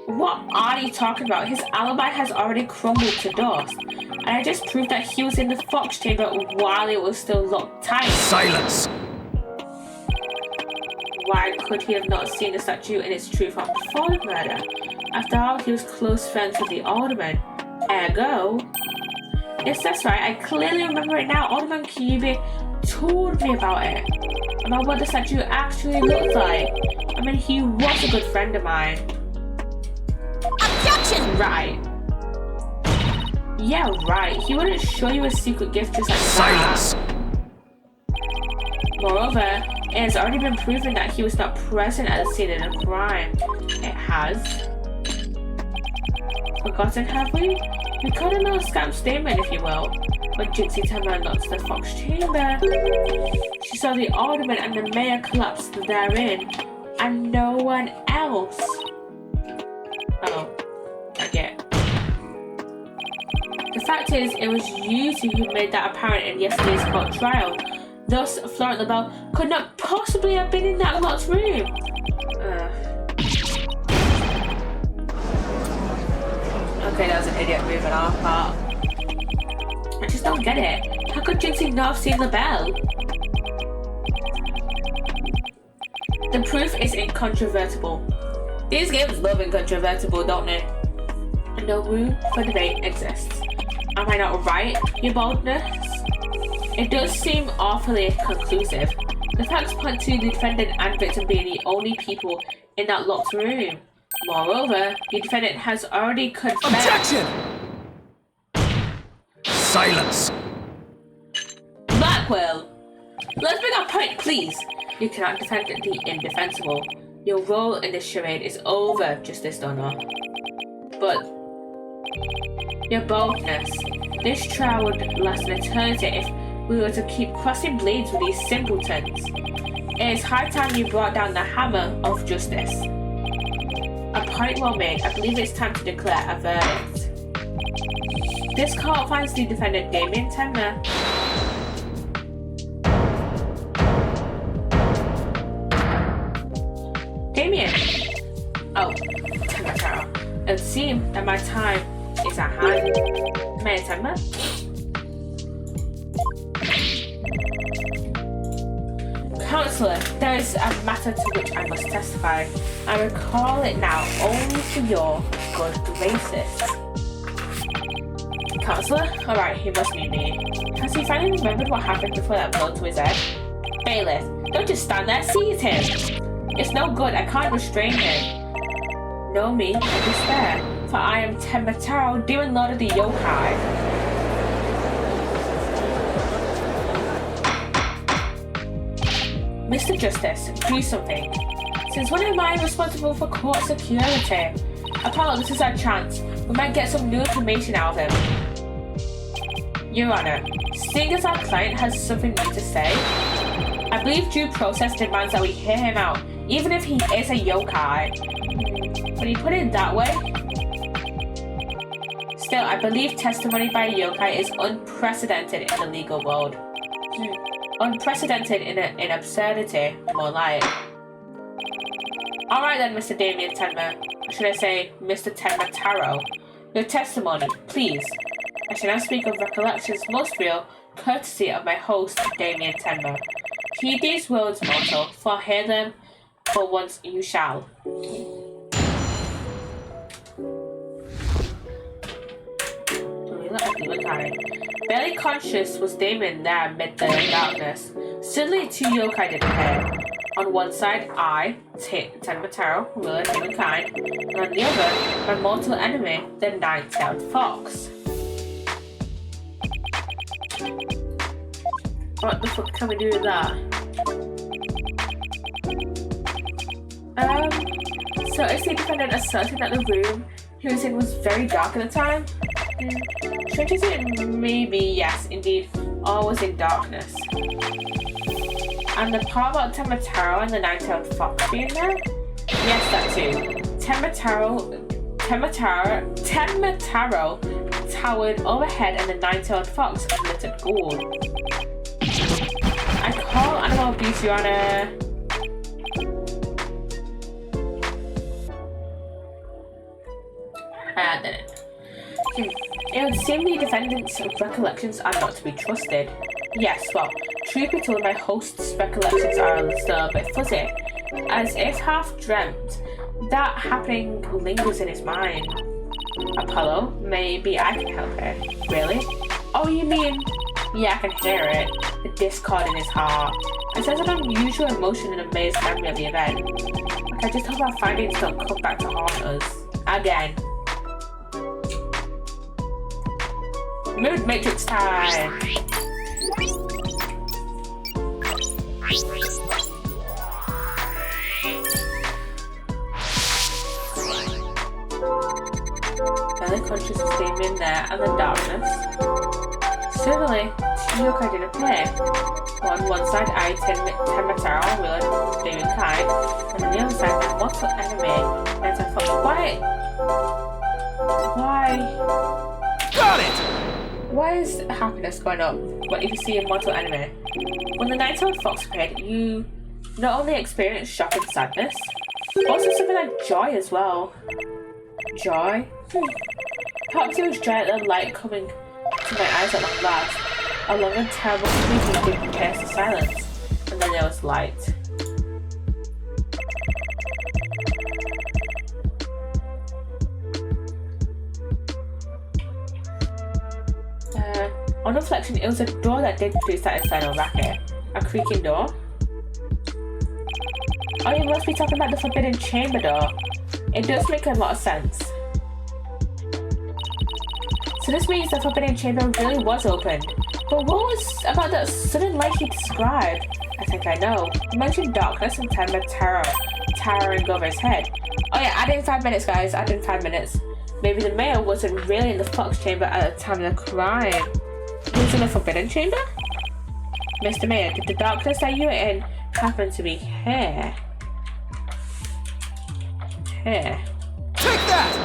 S1: What are you talking about? His alibi has already crumbled to dust. And I just proved that he was in the Fox chamber while it was still locked tight.
S2: Silence!
S1: Why could he have not seen the statue in its true form before the murder? After all, he was close friends with the alderman. Ergo. Yes, that's right. I clearly remember it now. Alderman Kyubi told me about it. About what the statue actually looked like. I mean, he was a good friend of mine.
S2: Objection!
S1: Right. Yeah, right. He wouldn't show you a secret gift just like
S2: Silence!
S1: that. Moreover, it has already been proven that he was not present at the scene of the crime. It has. Forgotten, have we? We caught a little scam statement, if you will. When Jinxie Tenma got to the Fox chamber, she saw the alderman and the mayor collapse therein, and no one else. Oh, I get it. The fact is, it was you two who made that apparent in yesterday's court trial. Thus, Florent LaBelle could not possibly have been in that locked room. Okay, that was an idiot move on our part. I just don't get it. How could Jinxie not have seen LaBelle? The proof is incontrovertible. These games love incontrovertible, don't they? And no room for debate exists. Am I not right, your boldness? It does seem awfully conclusive. The facts point to the defendant and victim being the only people in that locked room. Moreover, the defendant has already confessed.
S2: Objection! Silence!
S1: Blackwell! Let's make our point, please. You cannot defend the indefensible. Your role in this charade is over, Justice Donor. But your boldness. This trial would last an eternity if we were to keep crossing blades with these simpletons. It is high time you brought down the hammer of justice. A point well made. I believe it's time to declare a verdict. This court finds the defendant Damien Tenma Damien! Oh, Tenma. It would seem that my time is at hand. Mayor Tenma? Counselor, there is a matter to which I must testify. I recall it now only for your good graces. Counselor? Alright, he must be me. Has he finally remembered what happened before that blow to his head? Bailiff, don't just stand there, seize him! It's no good, I can't restrain him. know me in despair, for I am Tenmataro, demon lord of the yokai. Mr. Justice, do something. Since when am I responsible for court security? Apollo, this is our chance. We might get some new information out of him. Your Honor, seeing as our client has something new to say, I believe due process demands that we hear him out, even if he is a yokai. When you put it that way, still, I believe testimony by a yokai is unprecedented in the legal world. Unprecedented in absurdity, more like. Alright then, Mr. Damien Tenma. Or should I say, Mr. Tenmataro? Your testimony, please. I shall now speak of recollections most real, courtesy of my host, Damien Tenma. Heed these words, mortal, for hear them, for once you shall. Barely conscious was Damien there amid the darkness. Suddenly, two yokai did appear. On one side, I, Tenmataro, ruler of humankind, and on the other, my mortal enemy, the nine-tailed fox. What the fuck can we do with that? So is the defendant asserting that the room he was in was very dark at the time? Should I say maybe yes, indeed, all was in darkness. And the part about Tenmataro and the nine-tailed fox being there? Yes, that too. Tenmataro towered overhead and the nine-tailed fox committed ghoul. I call animal abuse, Your Honor. I didn't. It would seem the defendant's recollections are not to be trusted. Yes, well, truth be told, my host's recollections are still a bit fuzzy, as if half dreamt. That happening lingers in his mind. Apollo, maybe I can help her. Really? Oh, you mean? Yeah, I can hear it. The discord in his heart. It says an unusual emotion in a mazed memory of the event. Like, I just hope our findings don't come back to haunt us. Again. Mood Matrix time! Barely conscious of Damien there and the darkness. Suddenly, two yokai did appear. On one side, I, Tenmataro, ruler of humankind, and on the other side, my mortal enemy, and I thought, why?
S2: Got it!
S1: Why is happiness going up when you see a mortal enemy? When the nine-tailed fox appeared, you not only experienced shock and sadness, but also something like joy as well. Joy? Perhaps it was joy at the light coming to my eyes at long last. A long and terrible screaming did pierce the silence, and then there was light. On reflection, it was a door that did produce that infernal racket. A creaking door? Oh, you must be talking about the forbidden chamber door. It does make a lot of sense. So this means the forbidden chamber really was opened. But what was about that sudden light he described? I think I know. You mentioned darkness and Tenmataro towering over his head. Oh yeah, add in 5 minutes, guys. Add in 5 minutes. Maybe the mayor wasn't really in the fox chamber at the time of the crime. He was in the forbidden chamber? Mr. Mayor, did the darkness that you were in happen to be here? Here.
S2: Take that!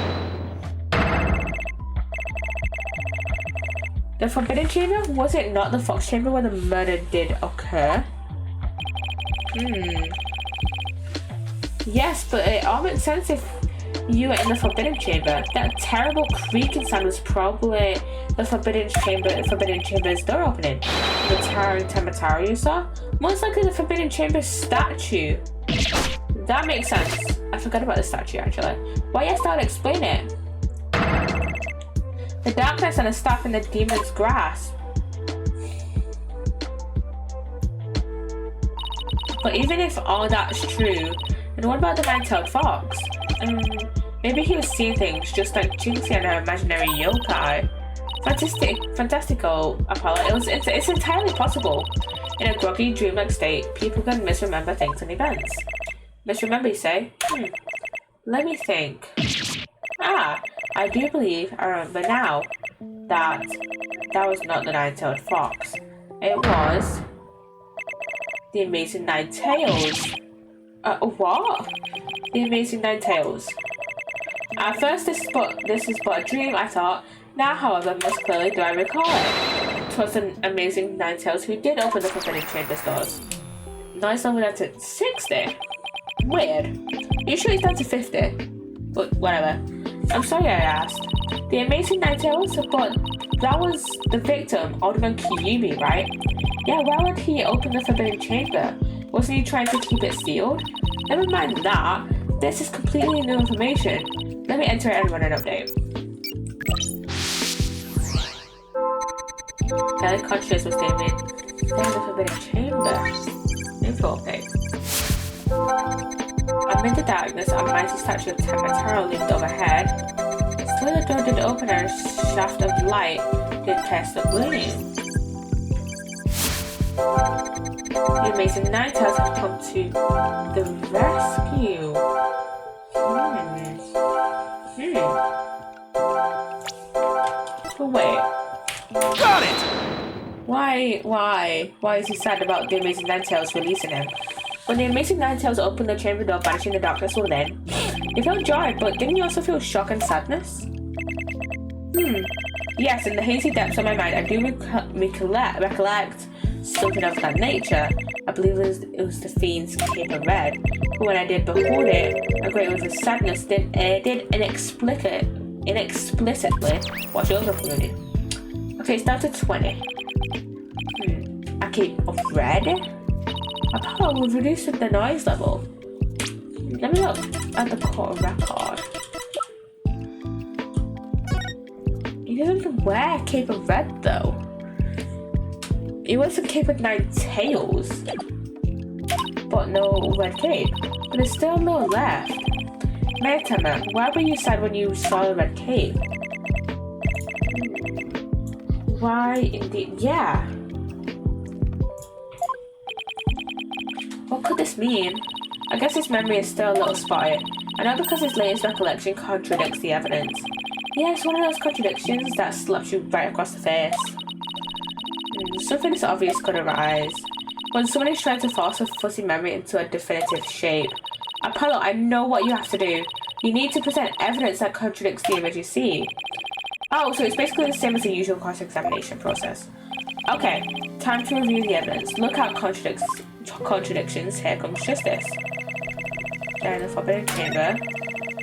S1: The forbidden chamber? Was it not the fox chamber where the murder did occur? Yes, but it all makes sense if you were in the forbidden chamber. That terrible creaking sound was probably the forbidden chamber's door opening. The towering Tenmataro you saw? Most likely the forbidden chamber's statue. That makes sense. I forgot about the statue actually. Why yes, that would explain it. The darkness and the staff in the demon's grasp. But even if all that's true, then what about the nine-tailed fox? Maybe he was seeing things just like Jinxie and her imaginary yokai. Fantastical, Apollo. It's entirely possible. In a groggy, dreamlike state, people can misremember things and events. Misremember, you say? Let me think. I do believe I remember now that was not the nine-tailed fox. It was the Amazing Nine Tails. What? The Amazing Nine Tails. At first, this is but a dream, I thought. Now, however, most clearly do I recall it. 'Twas an Amazing Nine Tails who did open the forbidden chamber doors. Nice level down to 60. Weird. You sure he's down to 50? But whatever. I'm sorry I asked. The Amazing Nine Tails, but that was the victim, Alderman Kyuubi, right? Yeah, why would he open the forbidden chamber? Wasn't he trying to keep it sealed? Never mind that. This is completely new information. Let me enter it and run an update. Teleconscious was Damien. Then the forbidden chamber. Info update. Amid the darkness, a mighty statue of Tamataro loomed overhead. Still, the door did open and a shaft of light did cast a gleam. The Amazing Nine Tails had come to the rescue. But wait.
S2: Got it!
S1: Why is he sad about the Amazing Nine Tails releasing him? When the Amazing Nine Tails opened the chamber door, banishing the darkness within, he felt joy, but didn't he also feel shock and sadness? Yes, in the hazy depths of my mind, I do recollect something of that nature. I believe it was the fiend's cape of red. But when I did behold it, a great wave of sadness did inexplicitly wash over me. Okay, it's down to 20. A cape of red? Apollo, we've reduced the noise level. Let me look at the court record. He doesn't wear a cape of red though. He wears a cape with 9 tails, but no red cape. But there's still no left. Maritama, why were you sad when you saw the red cape? Why indeed? Yeah. What could this mean? I guess his memory is still a little spotty. I know because his latest recollection contradicts the evidence. Yeah, it's one of those contradictions that slaps you right across the face. Something this obvious could arise. When someone is trying to force a fuzzy memory into a definitive shape. Apollo, I know what you have to do. You need to present evidence that contradicts the image you see. Oh, so it's basically the same as the usual cross-examination process. Okay, time to review the evidence. Look out contradictions. Here comes justice. There in the forbidden chamber.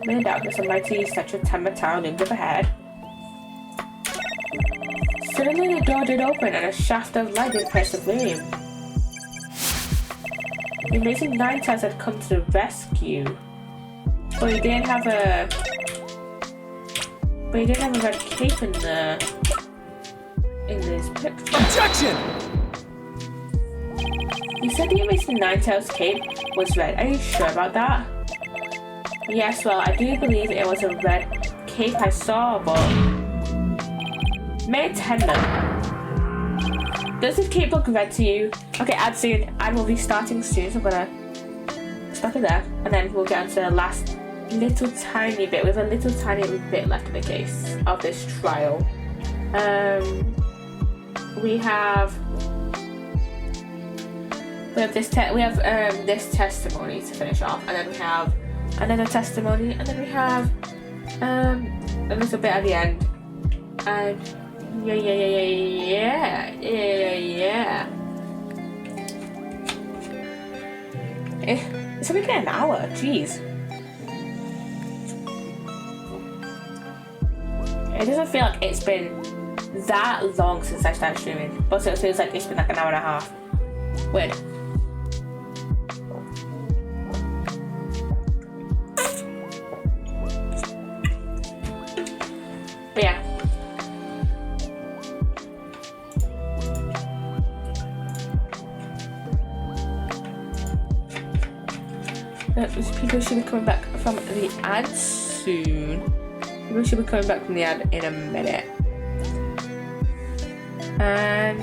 S1: In the darkness, a mighty statue of Tamataro loomed overhead. Suddenly the door did open and a shaft of light did press the flame. The Amazing Nine Tails had come to the rescue. But he didn't have a red cape in this picture.
S2: Objection!
S1: You said the Amazing Nine Tails cape was red. Are you sure about that? Yes, well, I do believe it was a red cape I saw, but May 10 Does this cape look red to you? Okay, ad will be starting soon, so I'm gonna stop it there, and then we'll get on to the last little tiny bit. We have a little tiny bit left of the case of this trial. We have this testimony to finish off, and then we have another testimony, and then we have a little bit at the end. And yeah. It's only been an hour. Jeez. It doesn't feel like it's been that long since I started streaming, but it feels like it's been like an hour and a half. Weird. But yeah. People should be coming back from the ads. soon. Maybe she'll be coming back from the ad in a minute. And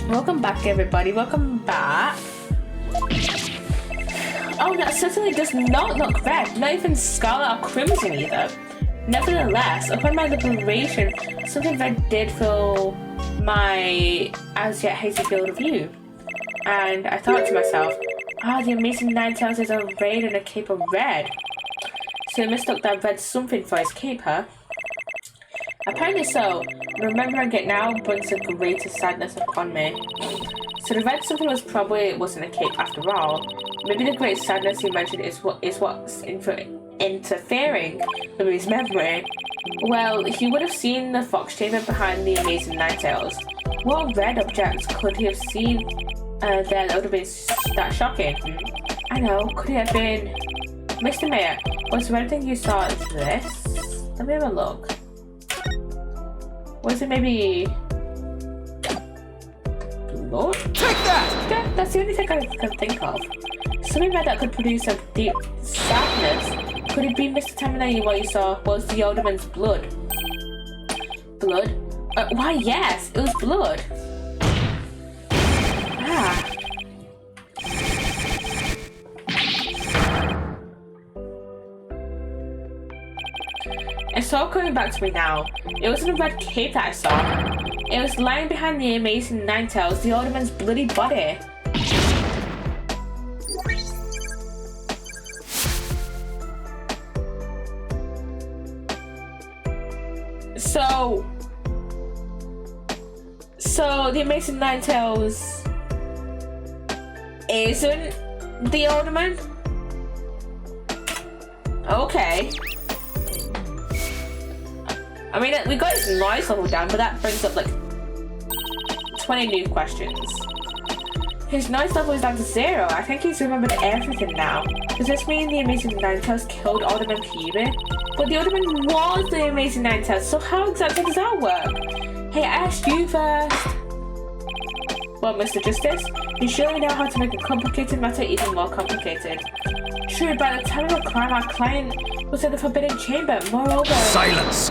S1: welcome back, everybody. Welcome back. Oh, that certainly does not look red. Not even scarlet or crimson either. Nevertheless, upon my liberation, something red did fill my as yet hazy field of view. And I thought to myself, the amazing Ninetales is a raid and a cape of red. So he mistook that red something for his cape, huh? Apparently so. Remembering it now brings a greater sadness upon me. So the red something wasn't a cape after all. Maybe the great sadness he mentioned is what's interfering with his memory. Well, he would have seen the fox chamber behind the amazing Ninetales. What red objects could he have seen there that would have been that shocking? I know, could it have been... Mr. Mayor, was there anything you saw as this? Let me have a look. Was it maybe... blood?
S2: Take that!
S1: Yeah, that's the only thing I can think of. Something red that could produce a deep sadness. Could it be, Mr. Tamanay, what you saw was the alderman's blood? Blood? Why, yes, it was blood. It's all coming back to me now. It wasn't a red cape that I saw. It was lying behind the amazing Ninetales, the alderman's bloody body. So the amazing Ninetales isn't the alderman? Okay. I mean, we got his noise level down, but that brings up like 20 new questions. His noise level is down to 0. I think he's remembered everything now. Does this mean the amazing Ninetales killed Alderman Peavy? But the Alderman was the amazing Ninetales, so how exactly does that work? Hey, I asked you first. Well, Mr. Justice, you surely know how to make a complicated matter even more complicated. True, by the time of the crime, our client was in the Forbidden Chamber. Moreover...
S2: Silence!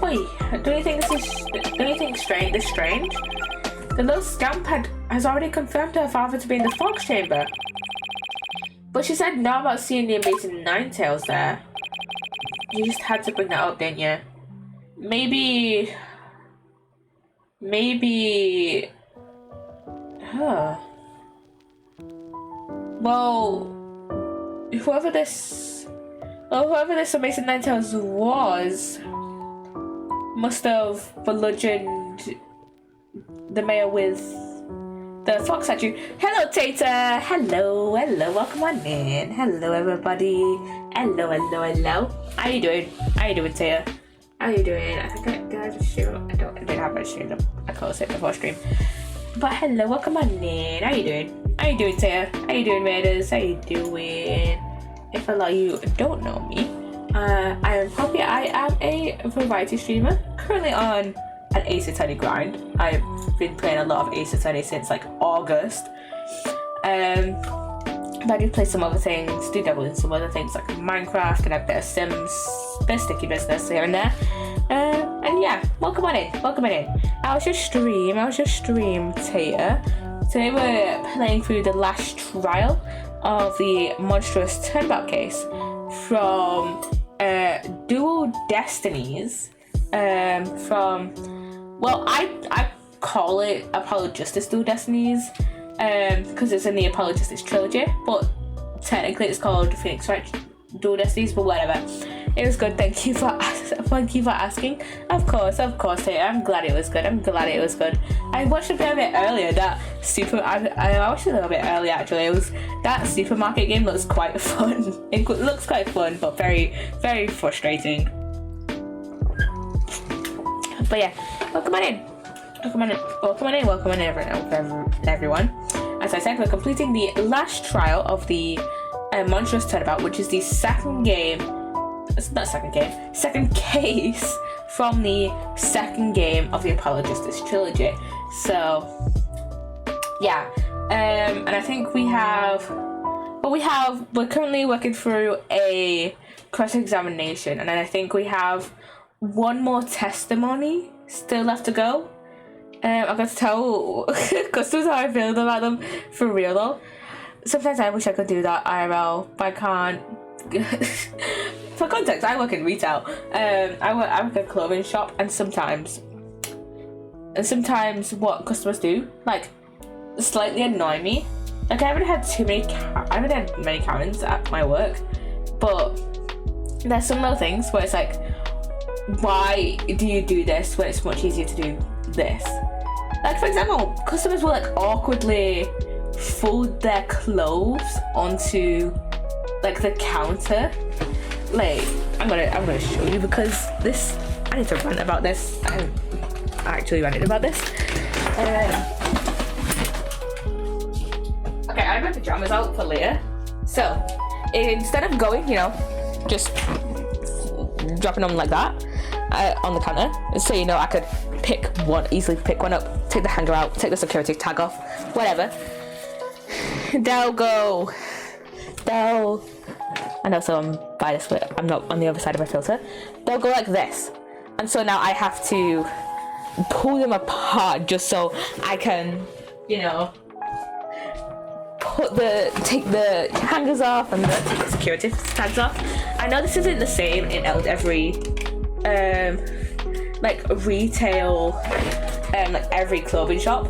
S1: Wait, do you think this strange? The little scamp has already confirmed her father to be in the Fox Chamber. But she said no about seeing the amazing Ninetales there. You just had to bring that up, didn't you? Maybe... Well, whoever this amazing Ninetales was must have bludgeoned the mayor with the fox statue. Hello, Tata. Hello. Welcome on in. Hello, everybody. Hello. How you doing, Tata? How you doing? I think did I just shoot? I didn't have a shoot. I closed it before stream. But hello, welcome on in. How you doing, Tata? How you doing, Raiders? How you doing? If a lot of you don't know me, I am Poppy. I am a variety streamer, currently on an Ace Attorney grind. I've been playing a lot of Ace Attorney since like August. But I do play some other things, do dabble in some other things like Minecraft and a bit of Sims, bit of sticky business here and there. And yeah, welcome on in. I was just stream, Tater. Today we're playing through the last trial of the monstrous turnabout case from Dual Destinies. I call it Apollo Justice Dual Destinies because it's in the Apollo Justice trilogy, but technically it's called Phoenix Wright Dual Destinies, but whatever. It was good. Thank you for asking. Of course, Tater. I'm glad it was good. I watched a bit of it earlier. I watched it a little bit earlier actually. That supermarket game looks quite fun. It looks quite fun, but very, very frustrating. But yeah, welcome on in, everyone. As I said, we're completing the last trial of the monstrous turnabout, which is the second case from the second game of the Apollo Justice trilogy. So yeah, and I think we have But we're currently working through a cross-examination, and then I think we have one more testimony still left to go. I got to tell customers how I feel about them for real though. Sometimes I wish I could do that IRL, but I can't. For context, I work in retail. I work at a clothing shop, and sometimes what customers do, like, slightly annoy me. Like, I haven't had many Karens at my work, but there's some little things where it's like, why do you do this when it's much easier to do this? Like, for example, customers will like awkwardly fold their clothes onto like the counter. Like, I'm gonna show you, because this, I need to rant about this. I'm actually ranting about this. Okay, I have my pajamas out for later. So instead of going, just dropping them like that on the counter, so I could easily pick one up, take the hanger out, take the security tag off, whatever. I know, so I'm biased, but I'm not on the other side of my filter. They'll go like this, and so now I have to pull them apart just so I can, take the hangers off and take the security tags off. I know this isn't the same in every like retail, like every clothing shop,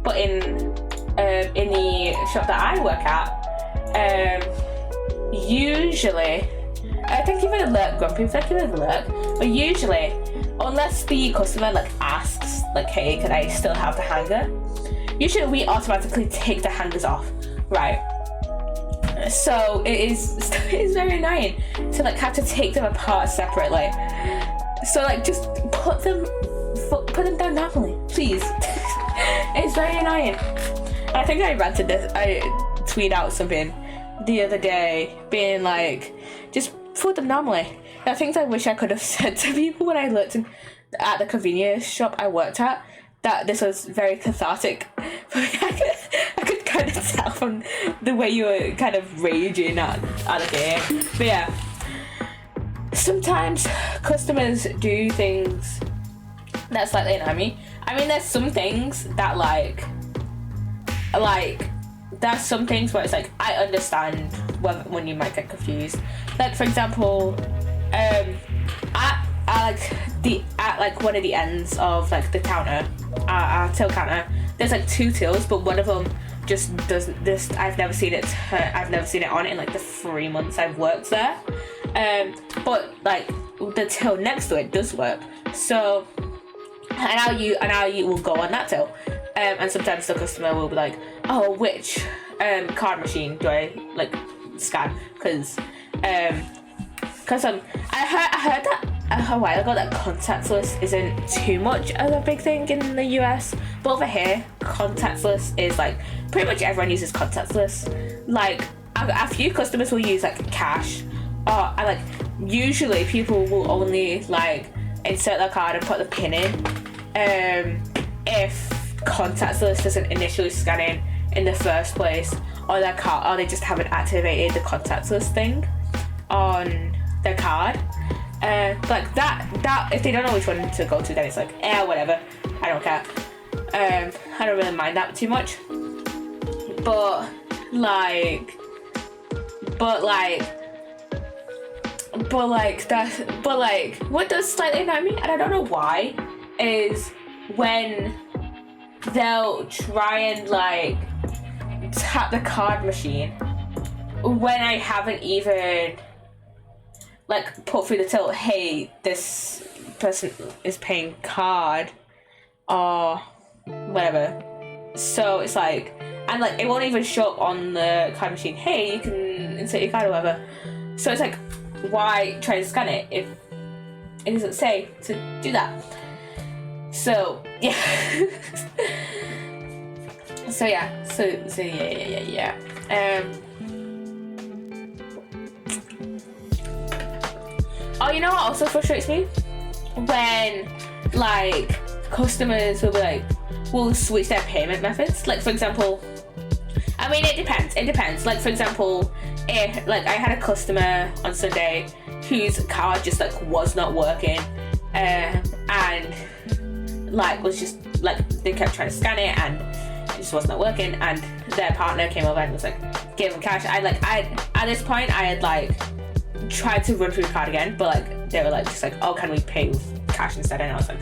S1: but in the shop that I work at, usually, I think give it a look, Grumpy, but usually, unless the customer like asks, like, hey, can I still have the hanger? Usually we automatically take the hangers off, right? So it is very annoying to like have to take them apart separately. So like, just put them down normally, please. It's very annoying. And I think I tweeted out something the other day being like, just put them normally. Now, things I wish I could have said to people when I looked at the convenience shop I worked at, that this was very cathartic. I could kind of tell from the way you were kind of raging at the game. But yeah, sometimes customers do things that slightly annoy me. I mean, there's some things that like there's some things where it's like, I understand when you might get confused. Like, for example, at like one of the ends of like the counter, our till counter, there's like two tills, but one of them just doesn't. I've never seen it on in like the 3 months I've worked there. But like the till next to it does work. So and now you will go on that till. And sometimes the customer will be like, oh, which card machine do I like scan? Because I heard that a while ago that contactless isn't too much of a big thing in the US, but over here contactless is like, pretty much everyone uses contactless. Like a few customers will use like cash, and like usually people will only like insert their card and put the pin in if contactless doesn't initially scan in the first place, or their card, or they just haven't activated the contactless thing on their card. Like that if they don't know which one to go to, then it's like, whatever, I don't care. I don't really mind that too much. But what does slightly annoy me, and I don't know why, is when they'll try and like tap the card machine when I haven't even like put through the till, hey, this person is paying card or whatever. So it's like, and like it won't even show up on the card machine, hey, you can insert your card or whatever. So it's like, why try to scan it if it doesn't say to do that? So yeah. So yeah. Oh, you know what also frustrates me? When like customers will be like, will switch their payment methods. Like, for example, I mean, it depends. Like, for example, if like I had a customer on Sunday whose card just like was not working, and like was just like they kept trying to scan it and it just was not working, and their partner came over and was like gave them cash. I at this point I had like tried to run through the card again, but like they were like just like, oh, can we pay with cash instead? And I was like,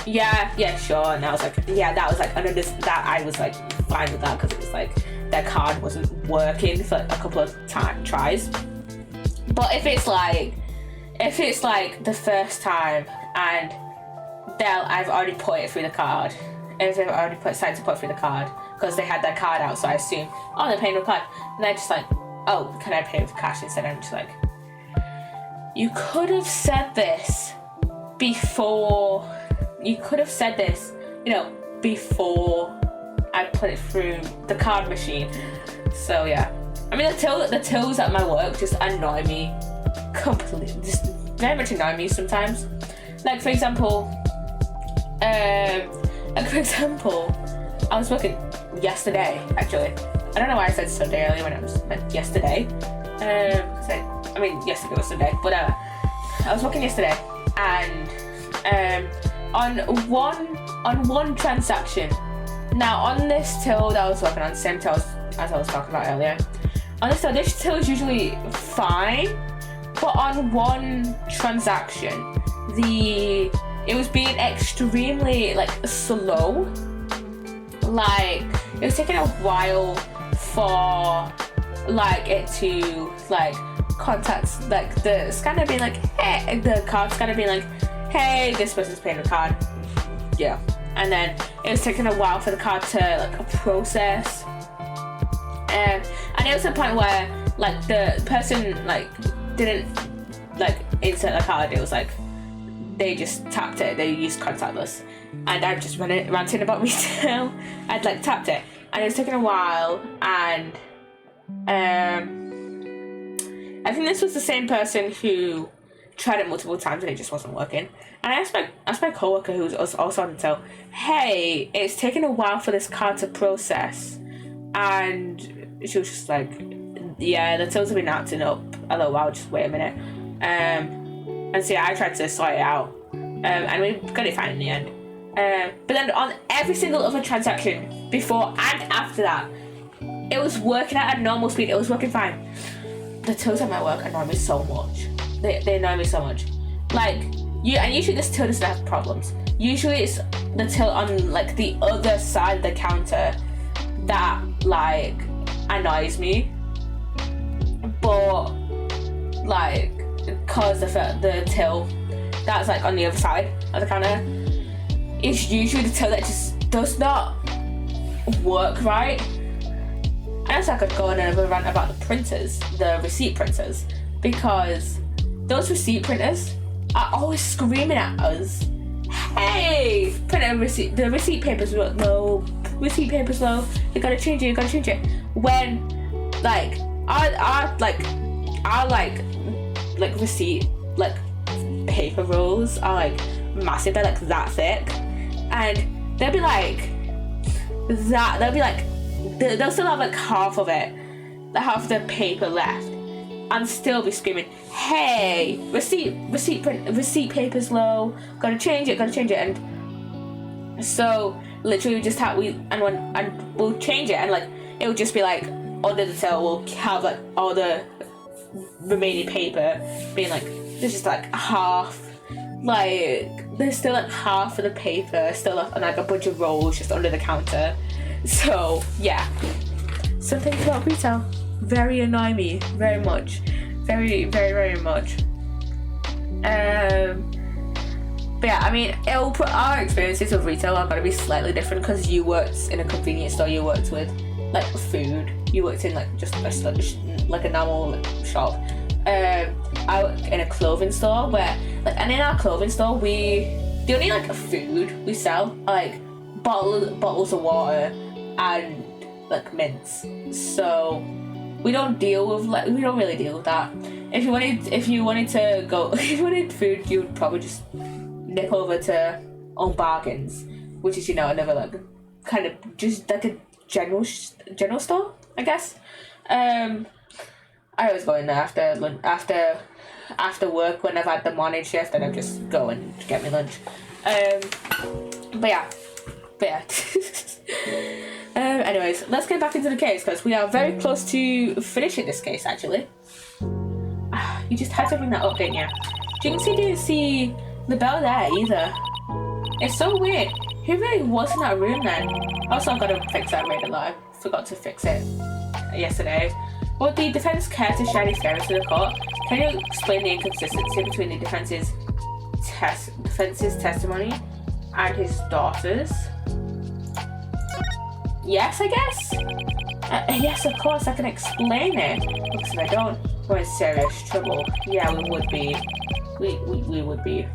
S1: yeah, sure. And I was like, yeah, that was like that I was like fine with that because it was like their card wasn't working for a couple of tries. But if it's like the first time and I've already put it through the card, if they've already decided to put it through the card because they had their card out, so I assume, oh, they're paying with card, and they're just like, oh, can I pay with cash instead? I'm just like, you could have said this before. You could have said this, before I put it through the card machine. So yeah, I mean the tills at my work just annoy me completely. Just very much annoy me sometimes. Like for example, I was working yesterday. Actually, I don't know why I said Sunday earlier when it was meant yesterday. Yesterday was Sunday, but I was working yesterday, and on one transaction. Now on this till that I was working on, same till as I was talking about earlier. On this till is usually fine, but on one transaction, it was being extremely like slow. Like it was taking a while for like it to like contact like the scanner being like, hey, the card scanner being like, hey, this person's paying the card. Yeah. And then it was taking a while for the card to like process. And it was a point where like the person like didn't like insert the card. It was like they just tapped it. They used contactless. And I'm just ranting about retail. I'd like tapped it, and it was taking a while. And I think this was the same person who tried it multiple times and it just wasn't working. And I asked my coworker who was also on the till, hey, it's taking a while for this card to process. And she was just like, yeah, the tills have been acting up a little while, just wait a minute. And so yeah, I tried to sort it out. And we got it fine in the end. But then on every single other transaction, before and after that, it was working at a normal speed. It was working fine. The tills at my work annoy me so much. They annoy me so much. Like, and usually this till doesn't have problems. Usually it's the till on like the other side of the counter that like annoys me. But like, cause the till that's like on the other side of the counter, it's usually the till that just does not work right. And so I could go on another rant about the printers, the receipt printers, because those receipt printers are always screaming at us, hey, the receipt paper's low, you gotta change it, when like our receipt like paper rolls are like massive, they're like that thick, and they'll still have like half of the paper left and still be screaming, hey, receipt paper's low, gotta change it. And so literally we'll change it, and like it will just be like under the till we'll have like all the remaining paper being like there's just like half, like there's still like half of the paper still left, and like a bunch of rolls just under the counter. So yeah, some things about retail very annoy me very much, very much. But yeah, I mean, our experiences with retail are gonna be slightly different because you worked in a convenience store, you worked with like food, you worked in like just like a normal shop. I work in a clothing store and in our clothing store the only like food we sell are like bottles of water and like mints. So we don't really deal with that. If you wanted food, you would probably just nip over to Own Bargains, which is another like kind of just like a general store, I guess. I always go in there after work when I've had the morning shift, and I just go and get me lunch. But yeah. Anyways, let's get back into the case because we are very close to finishing this case. Actually, you just had to bring that up, didn't you? Jinxie didn't see the bell there either. It's so weird. Who really was in that room then? Also, I've got to fix that radar. I forgot to fix it yesterday. Would the defense care to share these theories to the court? Can you explain the inconsistency between the defense's testimony and his daughter's? Yes, I guess. Yes, of course, I can explain it. Because if I don't, we're in serious trouble. Yeah, we would be. We would be.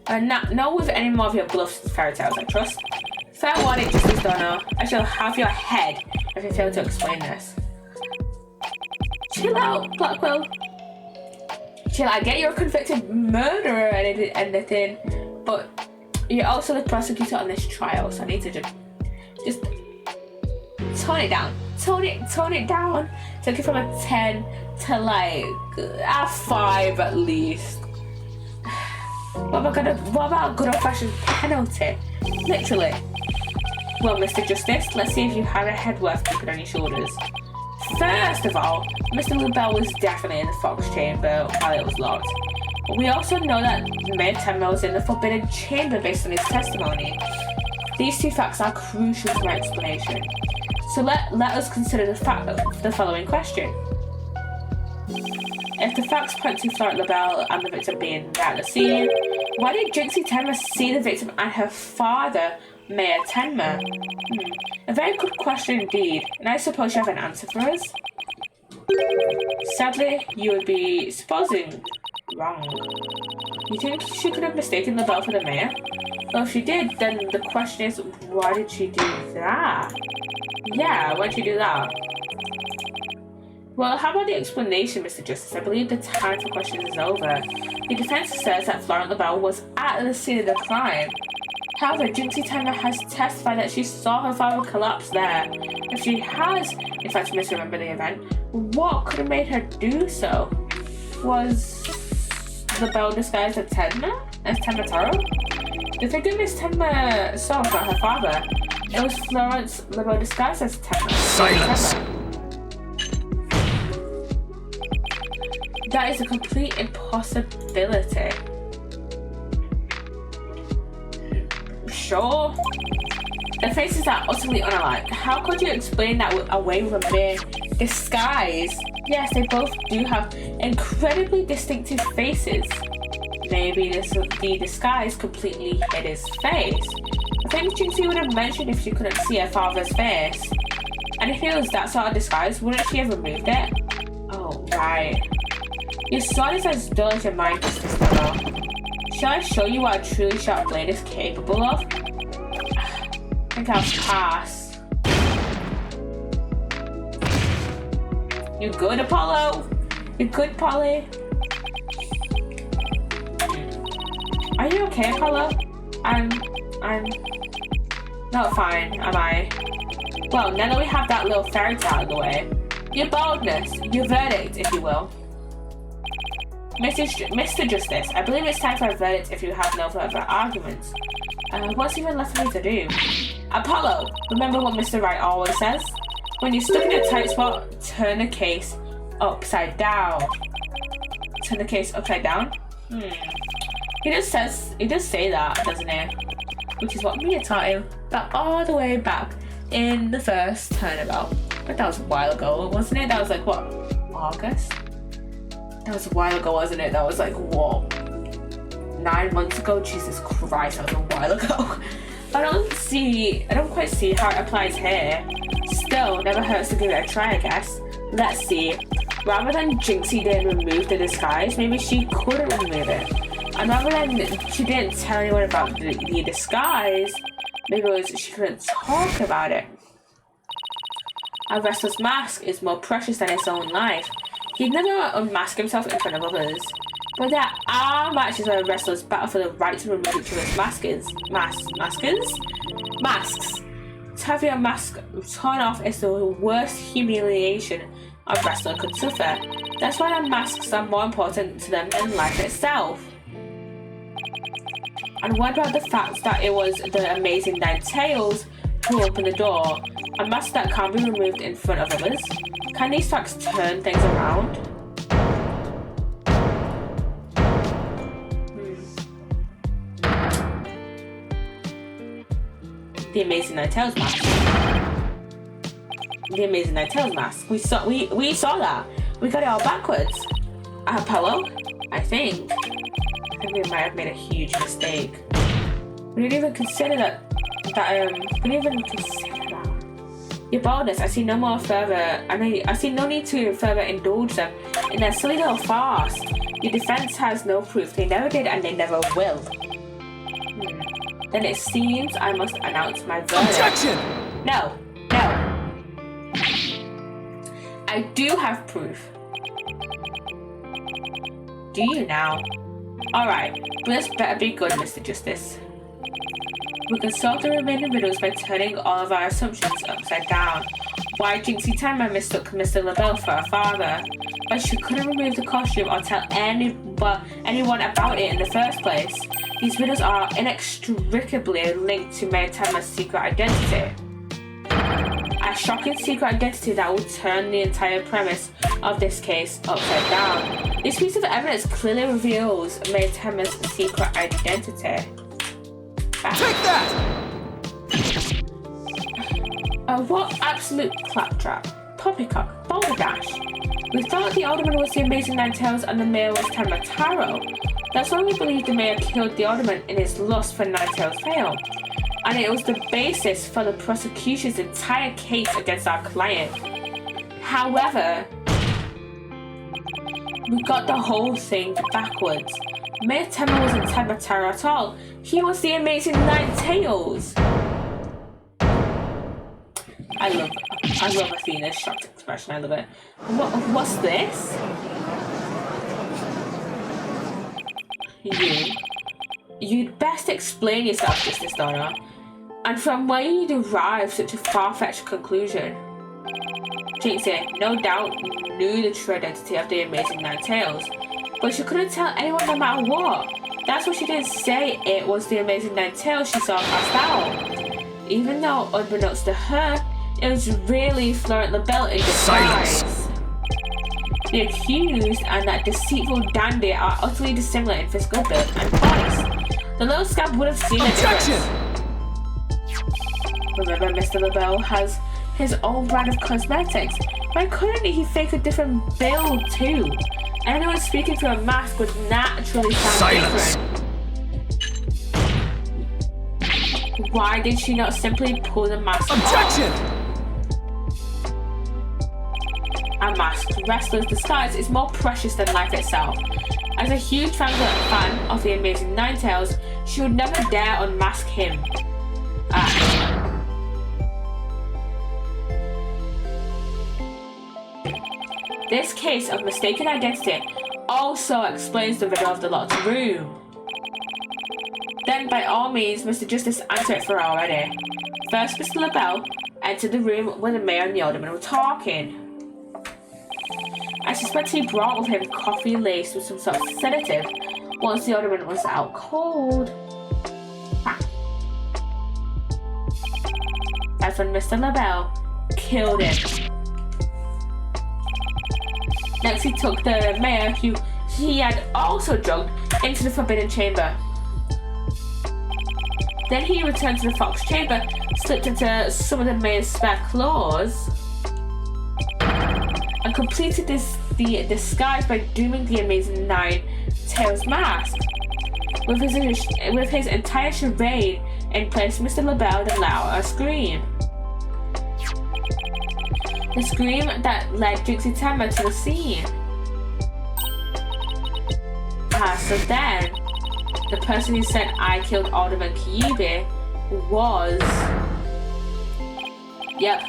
S1: Not with any more of your bluffs and fairy tales, I trust. Fair warning, Justice Dono. I shall have your head if you fail to explain this. Chill out, Blackwell. Chill, I get you're a convicted murderer and anything, but you're also the prosecutor on this trial, so I need to just tone it down. Tone it down. Take it from a 10 to like a 5 at least. What about a good old-fashioned penalty? Literally. Well, Mr. Justice, let's see if you have a head worth keeping on your shoulders. First of all, Mr. Lubell was definitely in the Fox chamber while it was locked. But we also know that Mayor Tenma was in the Forbidden Chamber based on his testimony. These two facts are crucial to my explanation. So let us consider the following question. If the facts point to Florent Lubell and the victim being there at the scene, why did Jinxie Tenma see the victim and her father, Mayor Tenma? A very good question indeed, and I suppose you have an answer for us? Sadly, you would be supposing wrong. You think she could have mistaken Lubell for the mayor? Well, if she did, then the question is, why did she do that? Yeah, why'd she do that? Well, how about the explanation, Mr. Justice? I believe the time for questions is over. The defense says that Florent Lubell was at the scene of the crime. However, Jinxie Tenma has testified that she saw her father collapse there. If she has, in fact, misremembered the event, what could have made her do so? Was Lubell disguised as Tenma? As Tenma Taro? The figure Miss Tenma saw was not her father. It was Florence Lubell disguised as Tenma.
S2: Silence!
S1: That is a complete impossibility. Sure. Their faces are utterly unalike. How could you explain that away with a mere disguise? Yes, they both do have incredibly distinctive faces. Maybe the disguise completely hid his face. I think Jinxie would have mentioned if she couldn't see her father's face. And if it was that sort of disguise, wouldn't she have removed it? Oh, right. Your sword is as dull as your mind, Mr. Stella. Shall I show you what a truly sharp blade is capable of? I think I'll pass. You good, Apollo? You good, Polly? Are you okay, Apollo? I'm not fine, am I? Well, now that we have that little fairy tale out of the way, your boldness, your verdict, if you will. Mr. Justice, I believe it's time for a verdict if you have no further arguments. What's even left for me to do? Apollo, remember what Mr. Wright always says? When you're stuck in a tight spot, turn the case upside down. Turn the case upside down? He does say that, doesn't he? Which is what Mia taught him back all the way back in the first turnabout. But that was a while ago, wasn't it? That was like, what, August? That was a while ago, wasn't it? That was like, what, 9 months ago? Jesus Christ, that was a while ago. I don't quite see how it applies here. Still, never hurts to give it a try, I guess. Let's see. Rather than Jinxie didn't remove the disguise, maybe she couldn't remove it. And rather than she didn't tell anyone about the disguise, maybe it was she couldn't talk about it. A wrestler's mask is more precious than his own life. He'd never unmask himself in front of others. But there are matches where wrestlers battle for the right to remove each other's masks. to have your mask torn off is the worst humiliation a wrestler could suffer. That's why the masks are more important to them than life itself. And what about the fact that it was the Amazing Nine Tails who opened the door? A mask that can't be removed in front of others? Can these facts turn things around? The Amazing Nine Tails mask. The Amazing Nine Tails mask. We saw that. We got it all backwards. Apollo? I think we might have made a huge mistake. We didn't even consider that. We didn't even consider that. Your boldness. I see no need to further indulge them in their silly little farce. Your defense has no proof. They never did, and they never will. Then it seems I must announce my verdict.
S2: Objection!
S1: No. I do have proof. Do you now? Alright, but this better be good, Mr. Justice. We can solve the remaining riddles by turning all of our assumptions upside down. Why Jinxie Tenma mistook Mr. LaBelle for her father? Why she couldn't remove the costume or tell anyone about it in the first place? These riddles are inextricably linked to Mayor Tenma's secret identity. A shocking secret identity that will turn the entire premise of this case upside down. This piece of evidence clearly reveals Mayor Tenma's secret identity.
S2: Take that!
S1: What absolute claptrap. Poppycock. Balderdash. We thought the Alderman was the Amazing Nine Tails and the Mayor was Tenma Taro. That's why we believe the Mayor killed the Alderman in his lust for Nine Tails' fail. And it was the basis for the prosecution's entire case against our client. However, we got the whole thing backwards. Mayor Tenma wasn't Tenma Taro at all. He was the Amazing Nine Tails. I love Athena's shocked expression. I love it. What's this? You'd best explain yourself, Justice Donna. And from where you derive such a far-fetched conclusion? Jinxie, no doubt, knew the true identity of the Amazing Nine Tails, but she couldn't tell anyone no matter what. That's why she didn't say it was the Amazing Nine Tails she saw passed out. Even though, unbeknownst to her, it was really Florent LaBelle in disguise.
S2: Silence.
S1: The accused and that deceitful dandy are utterly dissimilar in physical build and voice. The little scamp would have seen a difference. Remember, Mr. LaBelle has his own brand of cosmetics. Why couldn't he fake a different build too? Anyone speaking through a mask would naturally sound different. Why did she not simply pull the mask off? A masked wrestler's disguise is more precious than life itself. As a huge fan of the Amazing Nine Tails, she would never dare unmask him. This case of mistaken identity also explains the riddle of the locked room. Then, by all means, Mr. Justice, answer it for her already. First, Mr. LaBelle entered the room where the Mayor and the Alderman were talking. I suspect he brought with him coffee laced with some sort of sedative once the Alderman was out cold. That's when Mr. LaBelle killed him. Next, he took the Mayor, who he had also drugged, into the Forbidden Chamber. Then he returned to the Fox Chamber, slipped into some of the Mayor's spare clothes, and completed the disguise by dooming the Amazing Nine Tails mask. With his entire charade in place, Mr. LaBelle let out a scream. The scream that led Jinxie Tenma to the scene. So then, the person who said I killed Alderman Kyubi was... Yep,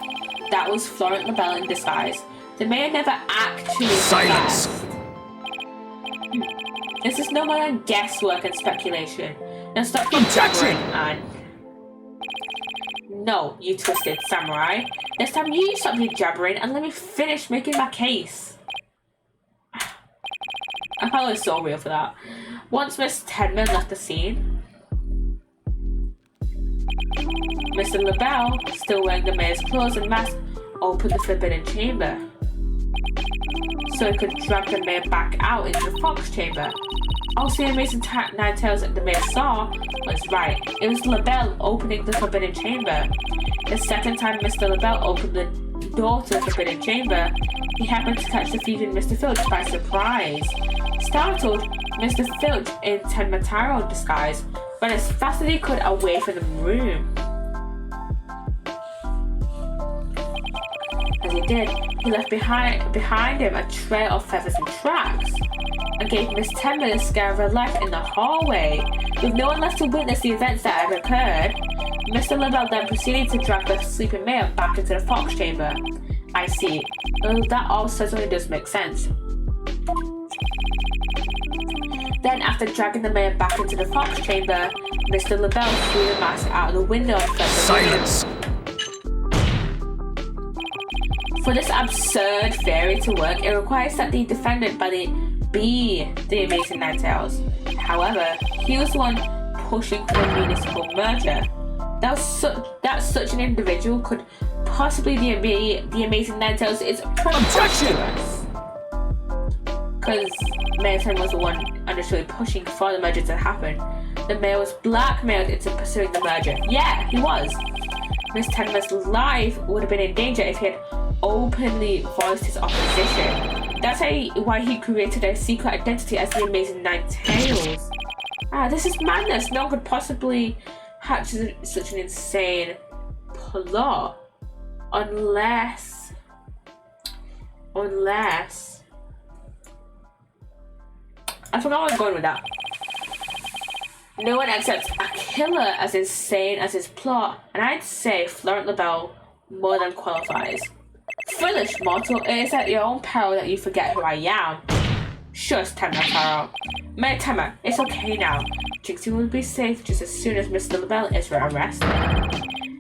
S1: that was Florent LaBelle in disguise. The Mayor never actually
S2: Silence.
S1: This is no more than guesswork and speculation. Now stop
S2: Objection!
S1: and No, you twisted samurai. This time you stop your jabbering and let me finish making my case. Apollo is so real for that. Once Miss Tedman left the scene, Mr. LaBelle, still wearing the mayor's clothes and mask, opened the forbidden chamber so he could drag the mayor back out into the fox chamber. Also, the amazing nine tails that the mayor saw was right. It was LaBelle opening the forbidden chamber. The second time Mr. LaBelle opened the door to the forbidden chamber, he happened to catch the thieving Mr. Filch by surprise. Startled, Mr. Filch, in Tenmataro disguise, ran as fast as he could away from the room. As he did, he left behind him a trail of feathers and tracks, and gave Miss Tenma the scare of her life in the hallway. With no one left to witness the events that had occurred, Mr. LaBelle then proceeded to drag the sleeping mayor back into the fox chamber. I see. Well, that all certainly does make sense. Then, after dragging the mayor back into the fox chamber, Mr. LaBelle threw the mask out of the window and fled the
S2: Silence!
S1: room. For this absurd theory to work, it requires that the defendant be the Amazing Nine Tails. However, he was the one pushing for the municipal merger. That such an individual could possibly be the Amazing Nine Tails is preposterous. Because Mayor Ten was the one initially pushing for the merger to happen. The mayor was blackmailed into pursuing the merger. Yeah, he was. Miss Tenma's life would have been in danger if he had openly voiced his opposition. That's why he created a secret identity as the Amazing Nine Tails. This is madness. No one could possibly hatch such an insane plot unless I forgot where I was going with that. No one accepts a killer as insane as his plot, and I'd say Florent LaBelle more than qualifies. Foolish mortal, it is at your own peril that you forget who I am. Shush, Tenma. Mayor Tenma, it's okay now. Jinxie will be safe just as soon as Mr. LaBelle is arrested.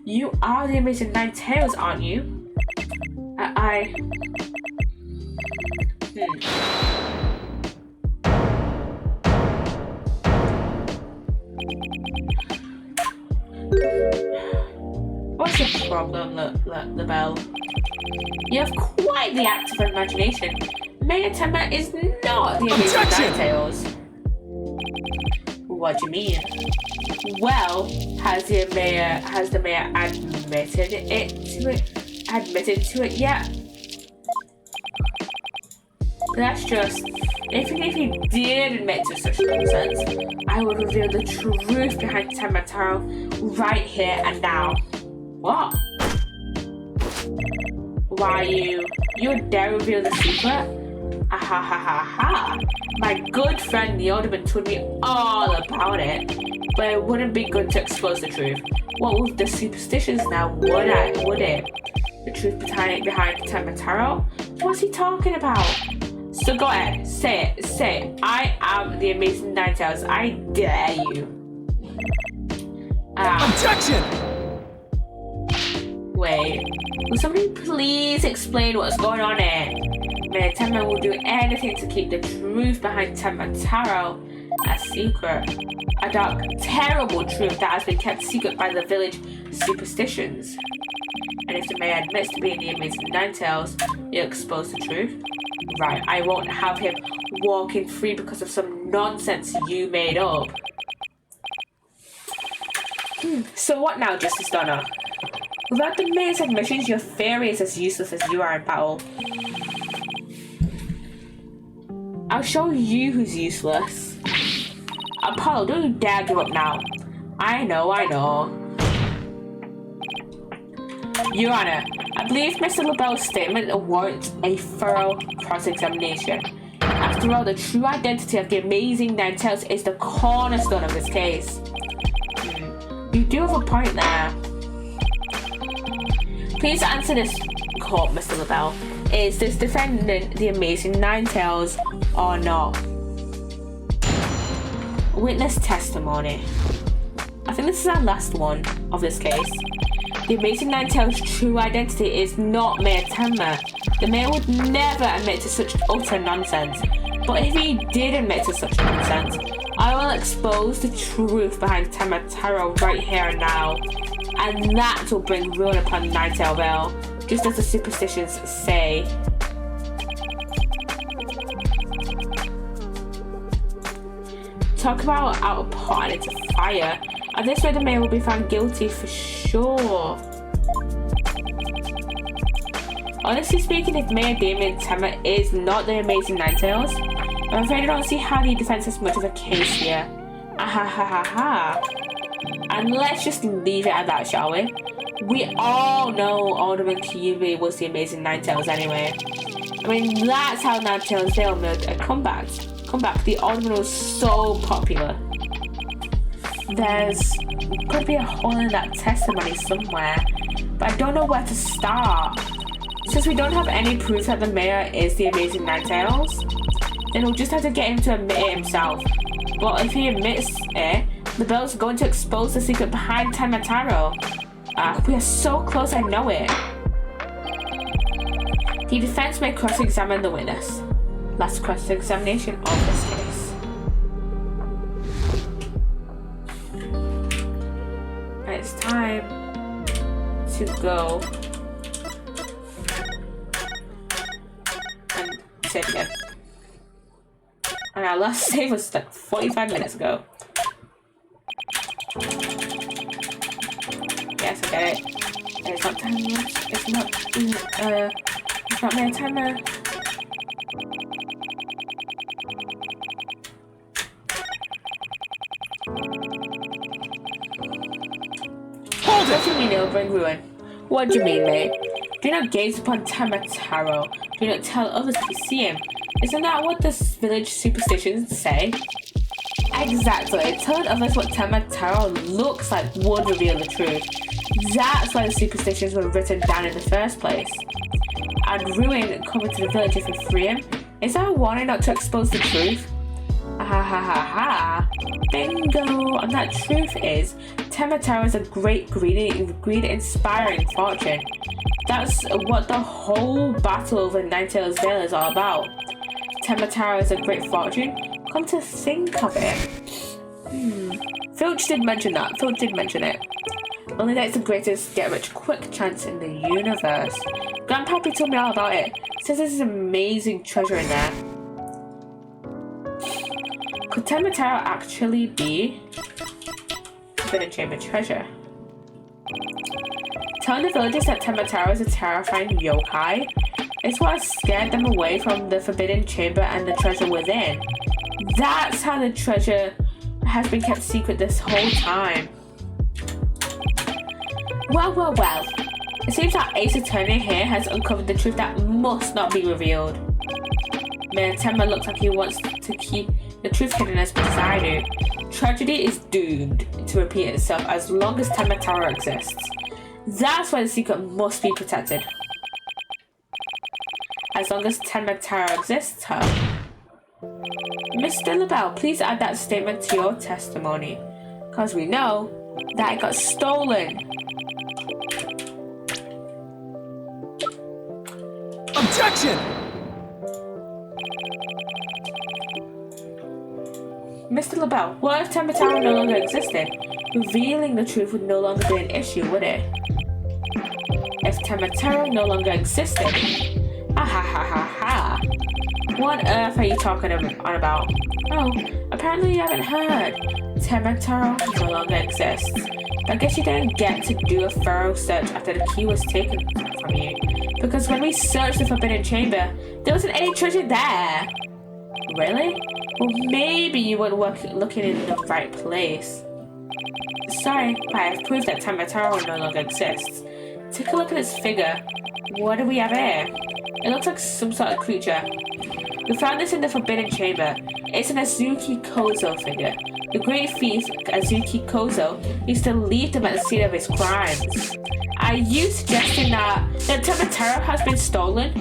S1: You are the Amazing Nine Tails, aren't you? What's your problem, LaBelle? You have quite the active imagination. Mayor Tenma is not the Amazing Nine Tails. What do you mean? Well, has the mayor admitted to it yet? That's just, even if he did admit to such nonsense, I would reveal the truth behind Tenmataro right here and now. What? Why you dare reveal the secret? Ha. My good friend the Alderman told me all about it, but it wouldn't be good to expose the truth. What with the superstitions now, would it? The truth behind Tenmataro? What's he talking about? So go ahead, say it. I am the Amazing Nine Tails. I dare you.
S2: Objection!
S1: Wait, will somebody please explain what's going on here? Mayor Tenma will do anything to keep the truth behind Tenmataro a secret. A dark, terrible truth that has been kept secret by the village superstitions. And if the mayor admits to being the Amazing Nine Tails, he'll expose the truth. Right, I won't have him walking free because of some nonsense you made up. So what now, Justice Donna? Without the mayor's admissions, your theory is as useless as you are in battle. I'll show you who's useless. Apollo, don't you dare give up now. I know. Your Honor, I believe Mr. LaBelle's statement warrants a thorough cross-examination. After all, the true identity of the Amazing Nine Tails is the cornerstone of this case. You do have a point there. Please answer this court, Mr. LaBelle. Is this defendant the Amazing Nine Tails or not? Witness testimony. I think this is our last one of this case. The Amazing Ninetales' true identity is not Mayor Tenma. The mayor would never admit to such utter nonsense. But if he did admit to such nonsense, I will expose the truth behind Tenma Taro right here and now. And that will bring ruin upon Ninetale Vale, just as the superstitions say. Talk about out of pot and into fire. At this rate, the mayor will be found guilty for sure. Honestly speaking, if Mayor Damien Tenma is not the Amazing Ninetales, I'm afraid I don't see how the defense has much of a case here. Ahahaha. And let's just leave it at that, shall we? We all know Alderman Kyubey was the Amazing Ninetales anyway. I mean, that's how Ninetales Vale made a comeback. The Alderman was so popular. There's could be a hole in that testimony somewhere, but I don't know where to start. Since we don't have any proof that the mayor is the Amazing Ninetales, then we'll just have to get him to admit it himself. But if he admits it, the bell's going to expose the secret behind Tenma Taro. We are so close, I know it. The defense may cross-examine the witness. Last cross-examination of this case. And it's time to go and save again. And our last save was like 45 minutes ago. Yes, I get it. It's not Tenma. It's not Mayor Tenma. What do you mean it'll bring ruin? What do you mean, mate? Do not gaze upon Tenma Taro. Do not tell others if you see him. Isn't that what the village superstitions say? Exactly. Telling others what Tenma Taro looks like would reveal the truth. That's why the superstitions were written down in the first place. And ruin coming to the village if we free him. Is that a warning not to expose the truth? Ha. Bingo! And that truth is, Tenma Taro is a great greedy, inspiring fortune. That's what the whole battle over Ninetales Vale is all about. Tenma Taro is a great fortune. Come to think of it. Filch did mention it. Only that it's the greatest get-rich-quick chance in the universe. Grandpappy told me all about it. Says there's an amazing treasure in there. Could Tenma Taro actually be Forbidden Chamber treasure? Telling the villagers that Tenma Taro is a terrifying yokai is what has scared them away from the Forbidden Chamber and the treasure within. That's how the treasure has been kept secret this whole time. Well. It seems that Ace Attorney here has uncovered the truth that must not be revealed. Mayor Tenma looks like he wants to keep the truth hidden as much as I do. Tragedy is doomed to repeat itself as long as Tenma Taro exists. That's why the secret must be protected. As long as Tenma Taro exists, huh? Mr. LaBelle, please add that statement to your testimony. Because we know that it got stolen.
S2: Objection!
S1: Mr. LaBelle, what if Tenma Taro no longer existed? Revealing the truth would no longer be an issue, would it? If Tenma Taro no longer existed? Ha. What on earth are you talking on about? Oh, apparently you haven't heard. Tenma Taro no longer exists. I guess you didn't get to do a thorough search after the key was taken from you. Because when we searched the Forbidden Chamber, there wasn't any treasure there. Really? Well, maybe you weren't looking in the right place. Sorry, but I have proved that Tenma Taro no longer exists. Take a look at this figure. What do we have here? It looks like some sort of creature. We found this in the Forbidden Chamber. It's an Azuki Kozo figure. The great thief, Azuki Kozo, used to leave them at the scene of his crimes. Are you suggesting that Tenma Taro has been stolen?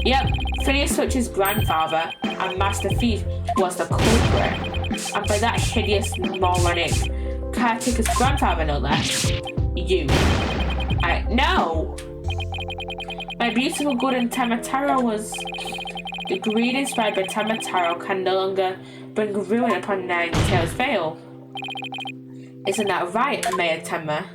S1: Yep, Phineas Switch's grandfather and Master Thief was the culprit. And by that hideous, moronic caretaker's grandfather, no less. You. No! My beautiful golden Tamataro was... The greed inspired by Tamataro can no longer bring ruin upon Ninetales Vale. Isn't that right, Mayor Tenma?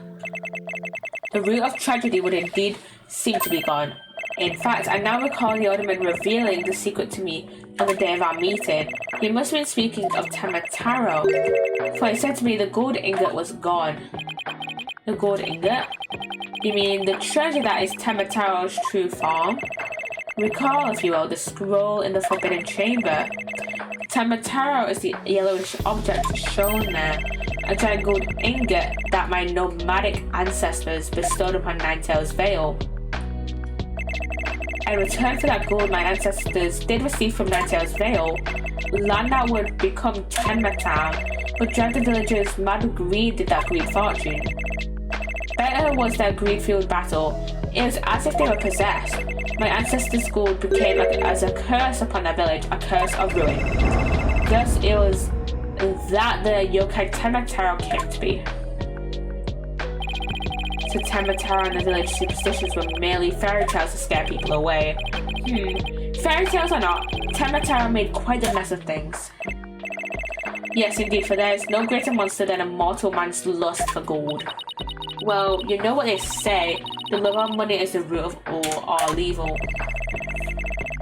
S1: The root of tragedy would indeed seem to be gone. In fact, I now recall the alderman revealing the secret to me on the day of our meeting. He must have been speaking of Tamataro, for he said to me the gold ingot was gone. The gold ingot? You mean the treasure that is Tamataro's true form? Recall, if you will, the scroll in the Forbidden Chamber. Tamataro is the yellowish object shown there, a giant gold ingot that my nomadic ancestors bestowed upon Ninetales Vale. In return for that gold my ancestors did receive from Ninetales Vale, land that would become Tenma Town, but dread the villagers' mad greed did that greed fortune. Better was their greed-fueled battle. It was as if they were possessed. My ancestors' gold became as a curse upon their village, a curse of ruin. Thus it was that the yokai Tamataro came to be. So Tamataro and the village superstitions were merely fairy tales to scare people away. Fairy tales or not, Tamataro made quite a mess of things. Yes, indeed, for there is no greater monster than a mortal man's lust for gold. Well, you know what they say, the love of money is the root of all evil.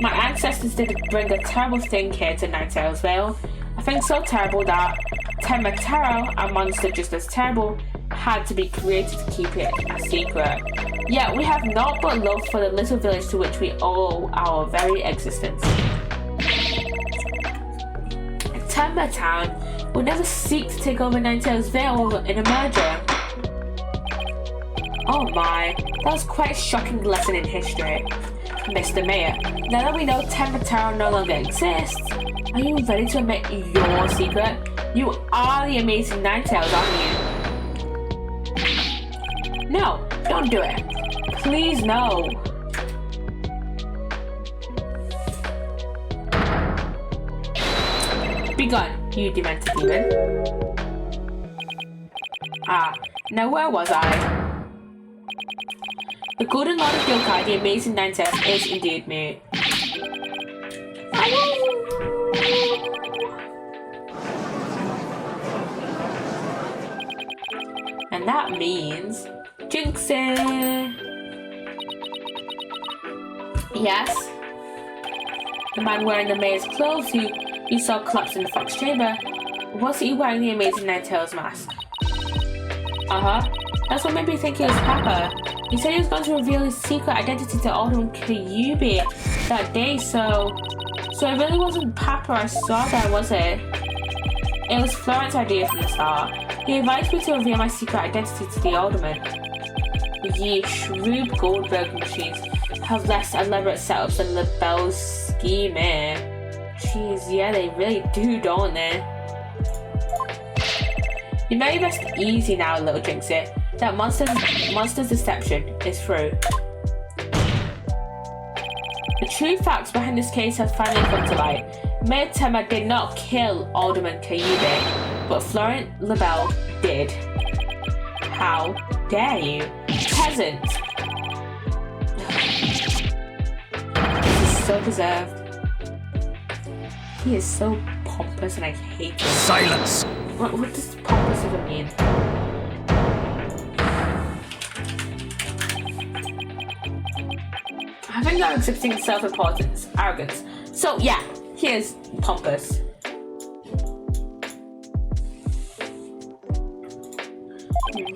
S1: My ancestors did bring a terrible thing here to Ninetales Vale. A thing so terrible that Tamataro, a monster just as terrible, had to be created to keep it a secret. Yet we have naught but love for the little village to which we owe our very existence. Tenma Town will never seek to take over Ninetales Vale in a merger. Oh my, that was quite a shocking lesson in history. Mr. Mayor, now that we know Tamataro no longer exists, are you ready to admit your secret? You are the amazing Ninetales, aren't you? No, don't do it. Please, no. Be gone, you demented demon. Now where was I? The Golden Lord of Yokai, the amazing Ninetales, is indeed me. And that means... Jinxie! Yes? The man wearing the mayor's clothes who you saw collapse in the Fox Chamber, was he wearing the amazing Ninetales mask? That's what made me think he was Papa. He said he was going to reveal his secret identity to Alderman Kyubi that day, so it really wasn't Papa I saw there, was it? It was Florence's idea from the start. He advised me to reveal my secret identity to the Alderman. Ye shrewd Goldberg machines have less elaborate setups than LaBelle's scheme, eh? Jeez, yeah, they really do, don't they? You may rest easy now, little Jinxie. That monster's deception is through. The true facts behind this case have finally come to light. Mayor Tenma did not kill Alderman Kyubi, but Florent LaBelle did. How dare you? Peasant! This is so deserved. He is so pompous and I hate him.
S2: Silence!
S1: What does pompous even mean? Having no exhibiting self-importance, arrogance. So yeah, he is pompous.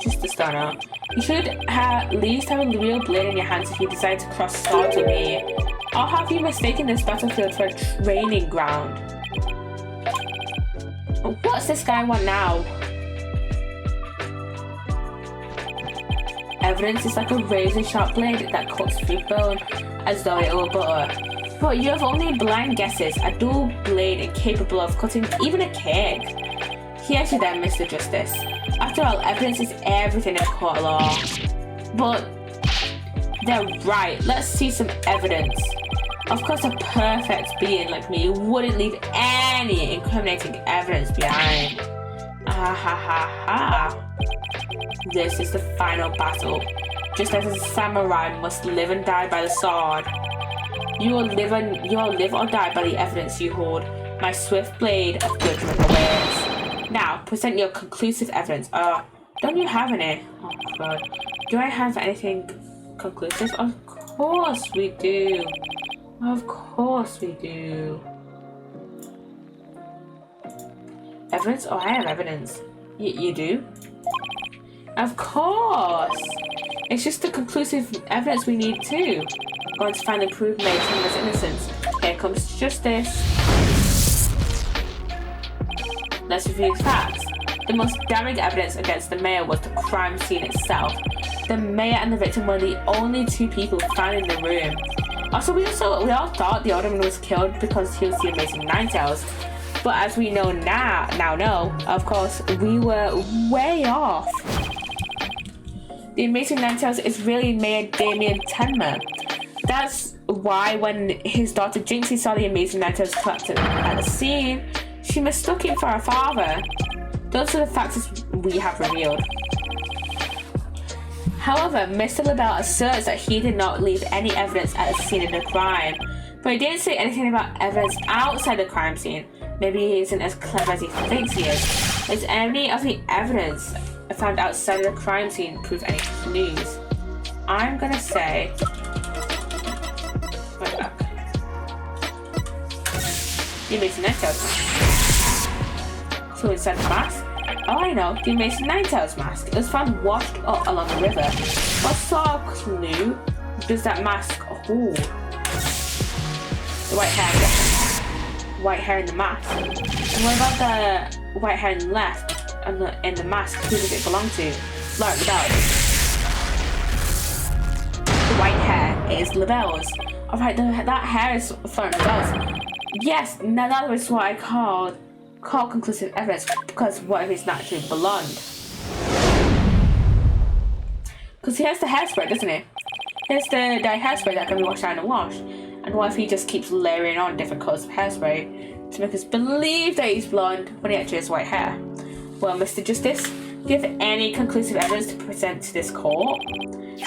S1: Just to start out, you should at least have a real blade in your hands if you decide to cross swords with me. Or have you mistaken this battlefield for a training ground? What's this guy want now? Evidence is like a razor-sharp blade that cuts through bone as though it were butter. But you have only blind guesses, a dual blade incapable of cutting even a cake. Here's you then, Mr. Justice. After all, evidence is everything in court of law. But they're right, let's see some evidence. Of course, a perfect being like me wouldn't leave any incriminating evidence behind. Ah ha ha ha. This is the final battle. Just as a samurai must live and die by the sword, you will live or die by the evidence you hold. My swift blade of judgment awaits. Now, present your conclusive evidence. Don't you have any? Oh god. Do I have anything conclusive? Of course we do. Of course we do. Evidence? Oh, I have evidence. You do? Of course! It's just the conclusive evidence we need too. Going to finally prove May Tenma's innocence. Here comes justice. Let's review the facts. The most damning evidence against the mayor was the crime scene itself. The mayor and the victim were the only two people found in the room. Also, we all thought the alderman was killed because he was the Amazing Ninetales. But as we know now, of course, we were way off. The Amazing Ninetales is really Mayor Damien Tenma. That's why when his daughter Jinxie saw the Amazing Ninetales collapse at the scene, she mistook him for her father. Those are the facts we have revealed. However, Mr. LaBelle asserts that he did not leave any evidence at the scene of the crime, but he didn't say anything about evidence outside the crime scene. Maybe he isn't as clever as he thinks he is. Is any of the evidence found outside of the crime scene prove any clues? I'm gonna say... Wait, look. The Amazing Ninetales mask. So inside the mask? Oh, I know, the Amazing Ninetales mask. It was found washed up along the river. What sort of clue does that mask hold? The white hair. White hair in the mask. And what about the white hair in the left and in the mask? Who does it belong to? Like LaBelle. The white hair is LaBelle's. Alright, that hair is Florent LaBelle's. Yes, now that is what I call conclusive evidence, because what if he's naturally blonde? Because he has the hairspray, doesn't he? He has the hairspray that can be washed out in a wash. And what if he just keeps layering on different colours of hairspray to make us believe that he's blonde when he actually has white hair? Well, Mr. Justice, do you have any conclusive evidence to present to this court?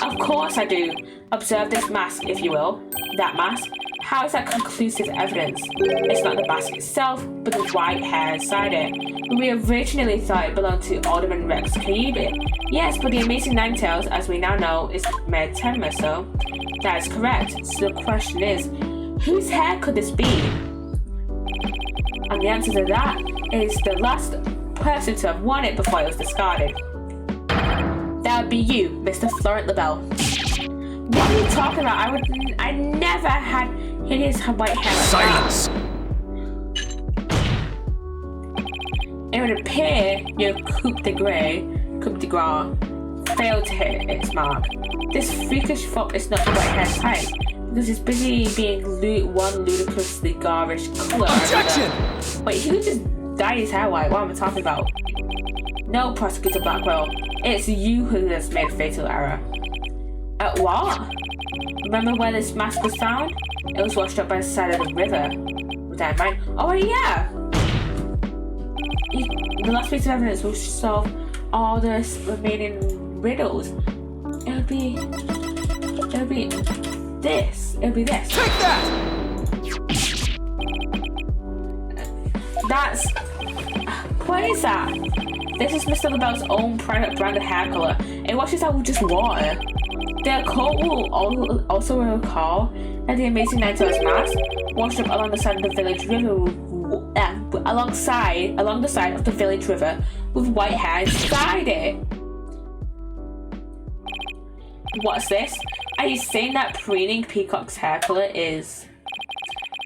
S1: Of course I do. Observe this mask, if you will. That mask. How is that conclusive evidence? It's not the mask itself, but the white hair inside it. We originally thought it belonged to Alderman Rex Kyuubi. Yes, but the Amazing Ninetales, as we now know, is Mayor Tenma, so that is correct. So the question is, whose hair could this be? And the answer to that is the last person to have worn it before it was discarded. That would be you, Mr. Florent LaBelle. What are you talking about? I never had hideous white hair.
S2: Silence!
S1: It would appear your coup de grace failed to hit its mark. This freakish fop is not the white hair type, because he's busy being one ludicrously garish colour.
S2: Objection!
S1: Wait, he could just dye his hair white. What am I talking about? No, Prosecutor Blackwell. It's you who has made a fatal error. What? Remember where this mask was found? It was washed up by the side of the river. With that in mind. Oh yeah! The last piece of evidence will solve all the remaining riddles. It would be this. It would be this.
S2: Take that!
S1: That's... What is that? This is Mr. LaBelle's own private brand of hair colour. It washes out with just water. The court will also recall that the Amazing Ninetales mask washed up along the side of the village river along the side of the village river with white hair inside it. What's this? Are you saying that preening Peacock's hair colour is...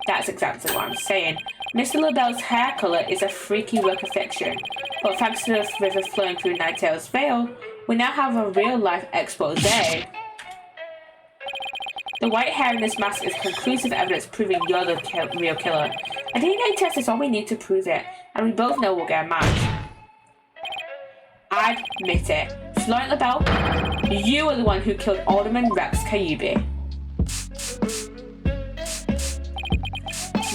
S1: That's exactly what I'm saying. Mr. LaBelle's hair colour is a freaky work of fiction, but thanks to the river flowing through Ninetales Vale, we now have a real-life expose. The white hair in this mask is conclusive evidence proving you're the real killer. A DNA test is all we need to prove it, and we both know we'll get a match. Admit it. Florent LaBelle, you are the one who killed Alderman Rex Kyuubi.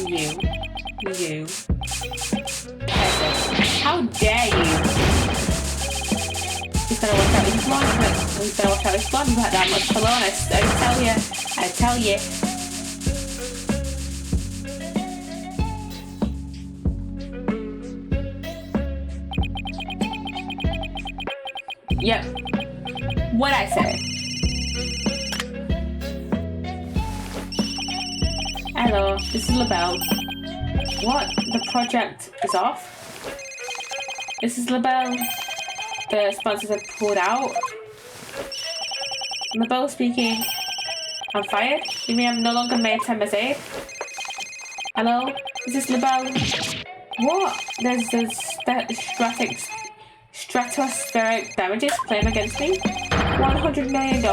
S1: You. Peasant. How dare you? better watch out his blonde. You better watch out his blonde. You got that much cologne. I tell you. Yep. What'd I say? Hello, this is LaBelle. What? The project is off? This is LaBelle. The sponsors have pulled out. LaBelle speaking. I'm fired? You mean I'm no longer Mayor Tenma's aide? Hello? Is this LaBelle? What? There's stratospheric damages claim against me? $100 million?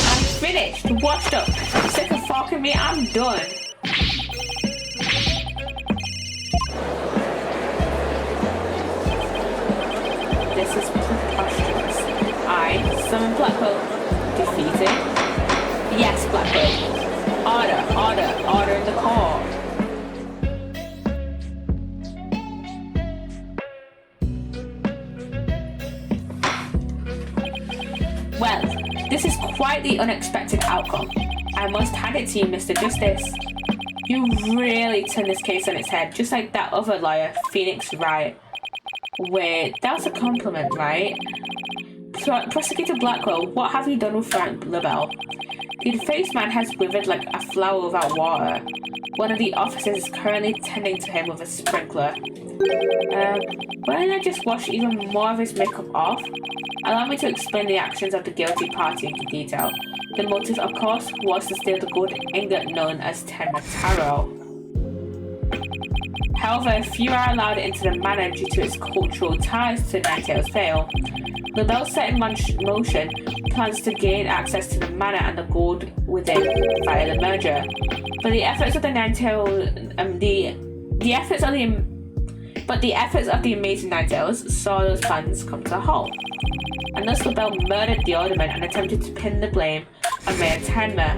S1: I'm finished, washed up, sick of fucking me, I'm done. This is preposterous. I, summon Blackwell, defeated? Yes, Blackwell. Order in the court. Well, this is quite the unexpected outcome. I must hand it to you, Mr. Justice. You really turned this case on its head, just like that other lawyer, Phoenix Wright. Wait, that was a compliment, right? Prosecutor Blackwell, what have you done with Frank LaBelle? The defaced man has withered like a flower without water. One of the officers is currently tending to him with a sprinkler. Why don't I just wash even more of his makeup off? Allow me to explain the actions of the guilty party in detail. The motive, of course, was to steal the gold ingot known as Tenma Taro. However, few are allowed into the manor due to its cultural ties to Ninetales Vale. LaBelle set in motion plans to gain access to the manor and the gold within via the merger. But the efforts of the amazing Ninetales saw those plans come to a halt. And thus LaBelle murdered the alderman and attempted to pin the blame on Mayor Tenma.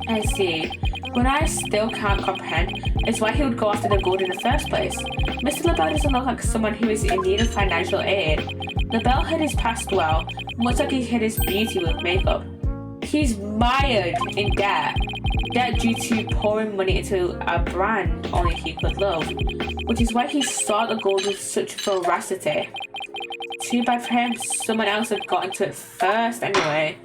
S1: I see. What I still can't comprehend is why he would go after the gold in the first place. Mr. LaBelle doesn't look like someone who is in need of financial aid. LaBelle hid his past well, much like he hid his beauty with makeup. He's mired in debt due to pouring money into a brand only he could love, which is why he sought the gold with such voracity. Too bad for him, someone else had got into it first anyway.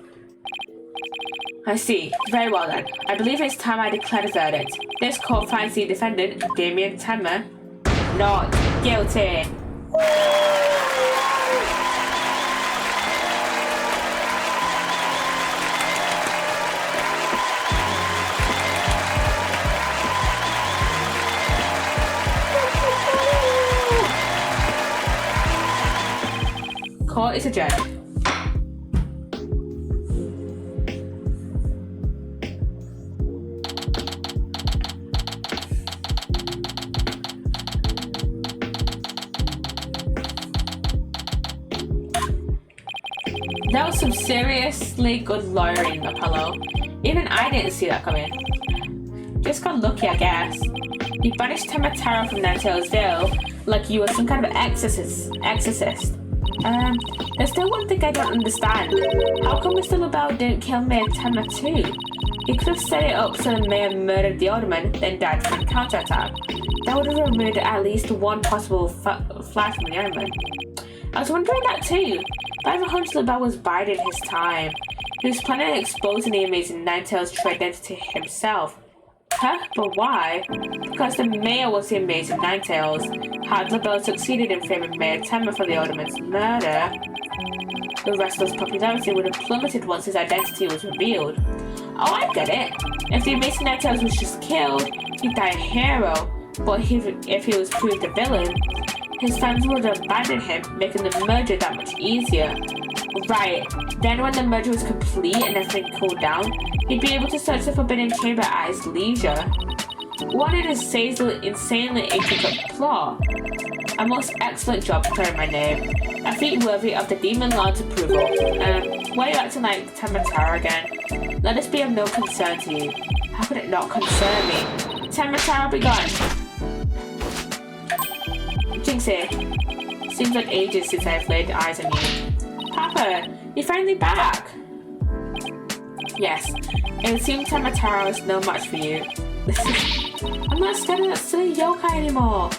S1: I see. Very well then. I believe it's time I declare the verdict. This court finds the defendant, Damien Tenma, not guilty. Court is adjourned. That was some seriously good lawyering, Apollo. Even I didn't see that coming. Just got lucky, I guess. You banished Tenma Taro from Ninetales Vale like you were some kind of exorcist. There's still one thing I don't understand. How come Mr. LaBelle didn't kill Mayor Tenma too? He could have set it up so the mayor murdered the alderman, then died from a counterattack. That would have removed at least one possible fly from the alderman. I was wondering that too. But I have a hunch LaBelle was biding his time. He was planning on exposing the amazing Ninetales true identity himself. Huh? But why? Because the mayor was the amazing Ninetales. Had LaBelle succeeded in framing Mayor Tenma for the alderman's murder, the wrestler's popularity would have plummeted once his identity was revealed. Oh, I get it. If the amazing Ninetales was just killed, he'd die a hero. But if he was proved a villain, his fans would abandon him, making the merger that much easier. Right, then when the merger was complete and everything cooled down, he'd be able to search the Forbidden Chamber at his leisure. What an insanely intricate plot. A most excellent job clearing my name. A feat worthy of the Demon Lord's approval. Why are you acting like Tenma Taro again? Let this be of no concern to you. How could it not concern me? Tenma Taro, be gone. Jinxie. Seems like ages since I've laid eyes on you. Papa, you're finally back. Yes, it would seem Tamataro is no match for you. I'm not scared of that silly yokai anymore.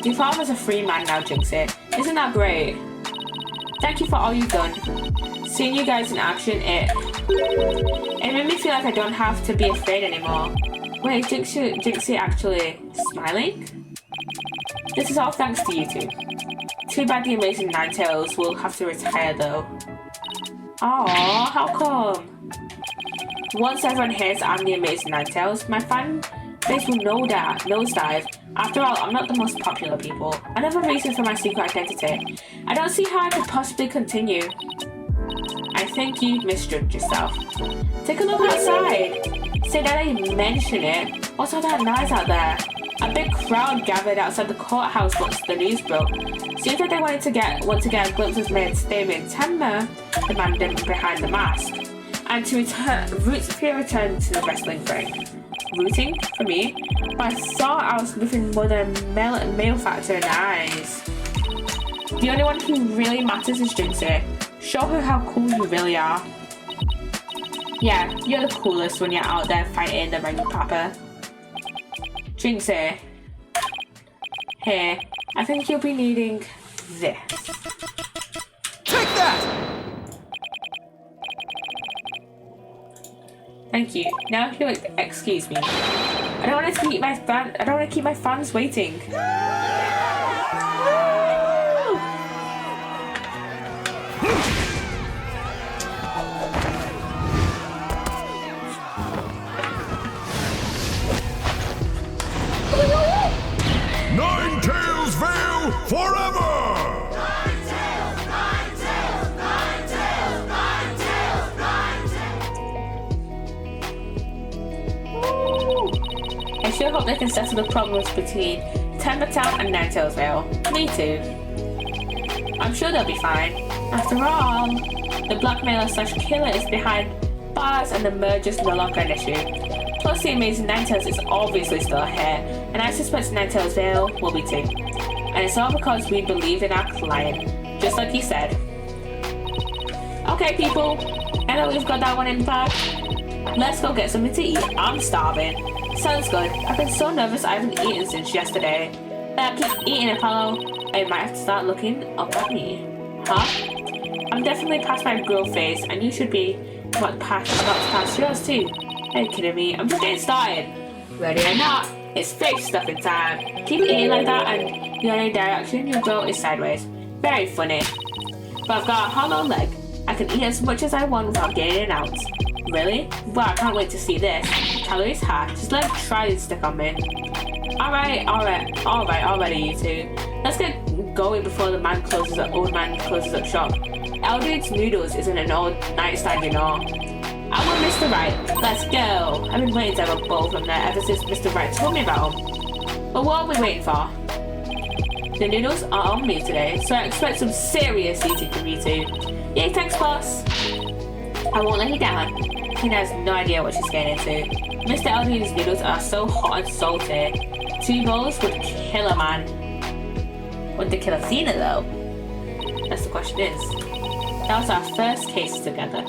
S1: Your father's a free man now, Jinxie. Isn't that great? Thank you for all you've done. Seeing you guys in action, it made me feel like I don't have to be afraid anymore. Wait, Jinxie actually smiling? This is all thanks to you two. Too bad the amazing Ninetales will have to retire though. Aww, how come? Once everyone hears I'm the amazing Ninetales, my fan base will nosedive. After all, I'm not the most popular people. Another reason for my secret identity. I don't see how I could possibly continue. I think you've misjudged yourself. Take a look outside. Say that I mention it. What's all that noise out there? A big crowd gathered outside the courthouse once the news broke. Seems like they want to get a glimpse of Maid Damien Tenma, the man behind the mask, and to root for your return to the wrestling ring. Rooting for me? But I thought I was nothing more than a male factor in their eyes. The only one who really matters is Jinxie. Show her how cool you really are. Yeah, you're the coolest when you're out there fighting in the ring, Papa. Jinxie. Here, I think you'll be needing this.
S2: Take that!
S1: Thank you. Now if you'll excuse me. I don't want to keep my fans waiting.
S2: 9Tails Veil forever!
S1: I sure hope they can settle the problems between Tenma Town and Ninetales Vale. Me too. I'm sure they'll be fine. After all, the blackmailer/killer is behind bars and the merger's no longer an issue. Plus the amazing Ninetales is obviously still here, and I suspect Ninetales Vale will be too. And it's all because we believe in our client, just like you said. Okay people, I know we've got that one in the bag. Let's go get something to eat. I'm starving. Sounds good. I've been so nervous I haven't eaten since yesterday. But I keep eating, Apollo. I might have to start looking up at me. Huh? I'm definitely past my growth phase, and you should be about to pass yours too. Are you kidding me? I'm just getting started. Ready or not, it's face stuffing time. Keep eating like that, and the only direction you go is sideways. Very funny. But I've got a hollow leg. I can eat as much as I want without gaining out. Really? Well, I can't wait to see this. Calories high. Just let it try and stick on me. Alright, you two. Let's get going before the old man closes up shop. Eldridge's Noodles isn't an old nightstand, you know. I want Mr. Wright. Let's go. I've been waiting to have a bowl from there ever since Mr. Wright told me about them. But what are we waiting for? The noodles are on me today, so I expect some serious eating from you two. Yay, thanks, boss. I won't let you down. Tina has no idea what she's getting into. Mr. Eldridge's noodles are so hot and salty. 2 bowls would kill a man. Would they kill Athena though? That's the question is. That was our first case together.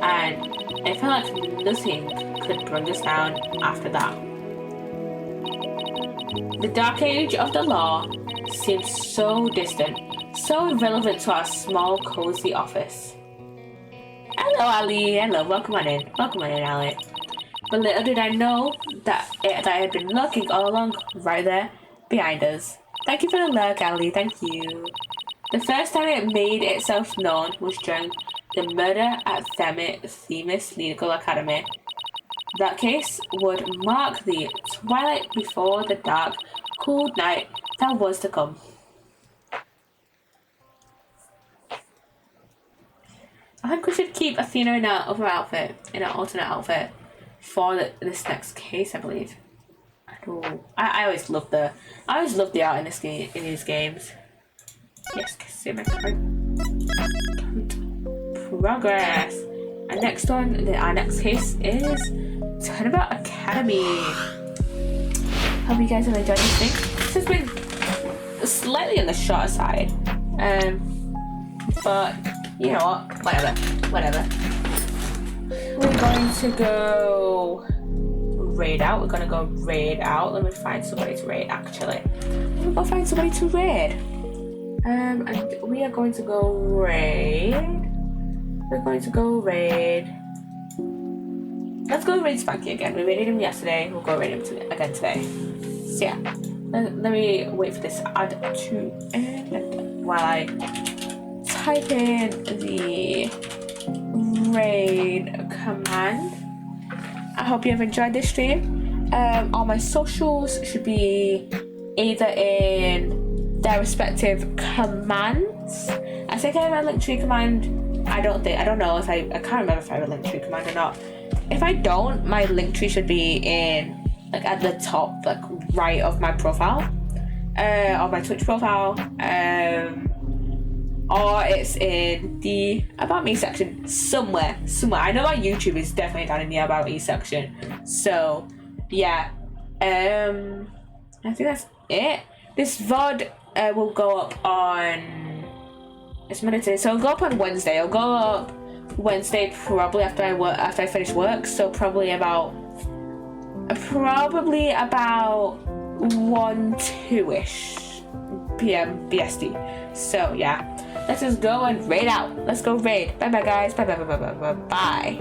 S1: And I felt like nothing could bring us down after that. The dark age of the law seems so distant, so irrelevant to our small, cozy office. Hello, Ali. Hello, welcome on in, Ali. But little did I know that I had been lurking all along, right there, behind us. Thank you for the lurk, Ali. Thank you. The first time it made itself known was during the murder at Themis Legal Academy. That case would mark the twilight before the dark, cool night that was to come. I think we should keep Athena in her other outfit, in her alternate outfit, for this next case, I believe. I always love the art in this game, in these games. Yes, see my progress. Our next case is Turnabout Academy. Hope you guys have enjoyed this thing. This has been slightly on the shorter side. But you know what? Whatever. We're going to go raid out. We're gonna go raid out. Let me find somebody to raid. Actually, let me go find somebody to raid. And we are going to go raid. We're going to go raid. Let's go raid Spanky again. We raided him yesterday. We'll go raid him again today. So yeah, let me wait for this add to end while I type in the raid command. I hope you have enjoyed this stream. All my socials should be either in their respective commands. I think I have a Linktree command. I don't know if I can't remember if I have a Linktree command or not. If I don't, my Linktree should be in like at the top, like right of my profile, of my Twitch profile, or it's in the About Me section somewhere. I know my YouTube is definitely down in the About Me section. So yeah, I think that's it. This VOD will go up on, it's Monday today, so it'll go up on Wednesday. It'll go up Wednesday probably after I finish work. So probably about 1-2ish p.m. BST. So yeah, let's just go and raid out. Let's go raid. Bye guys. Bye.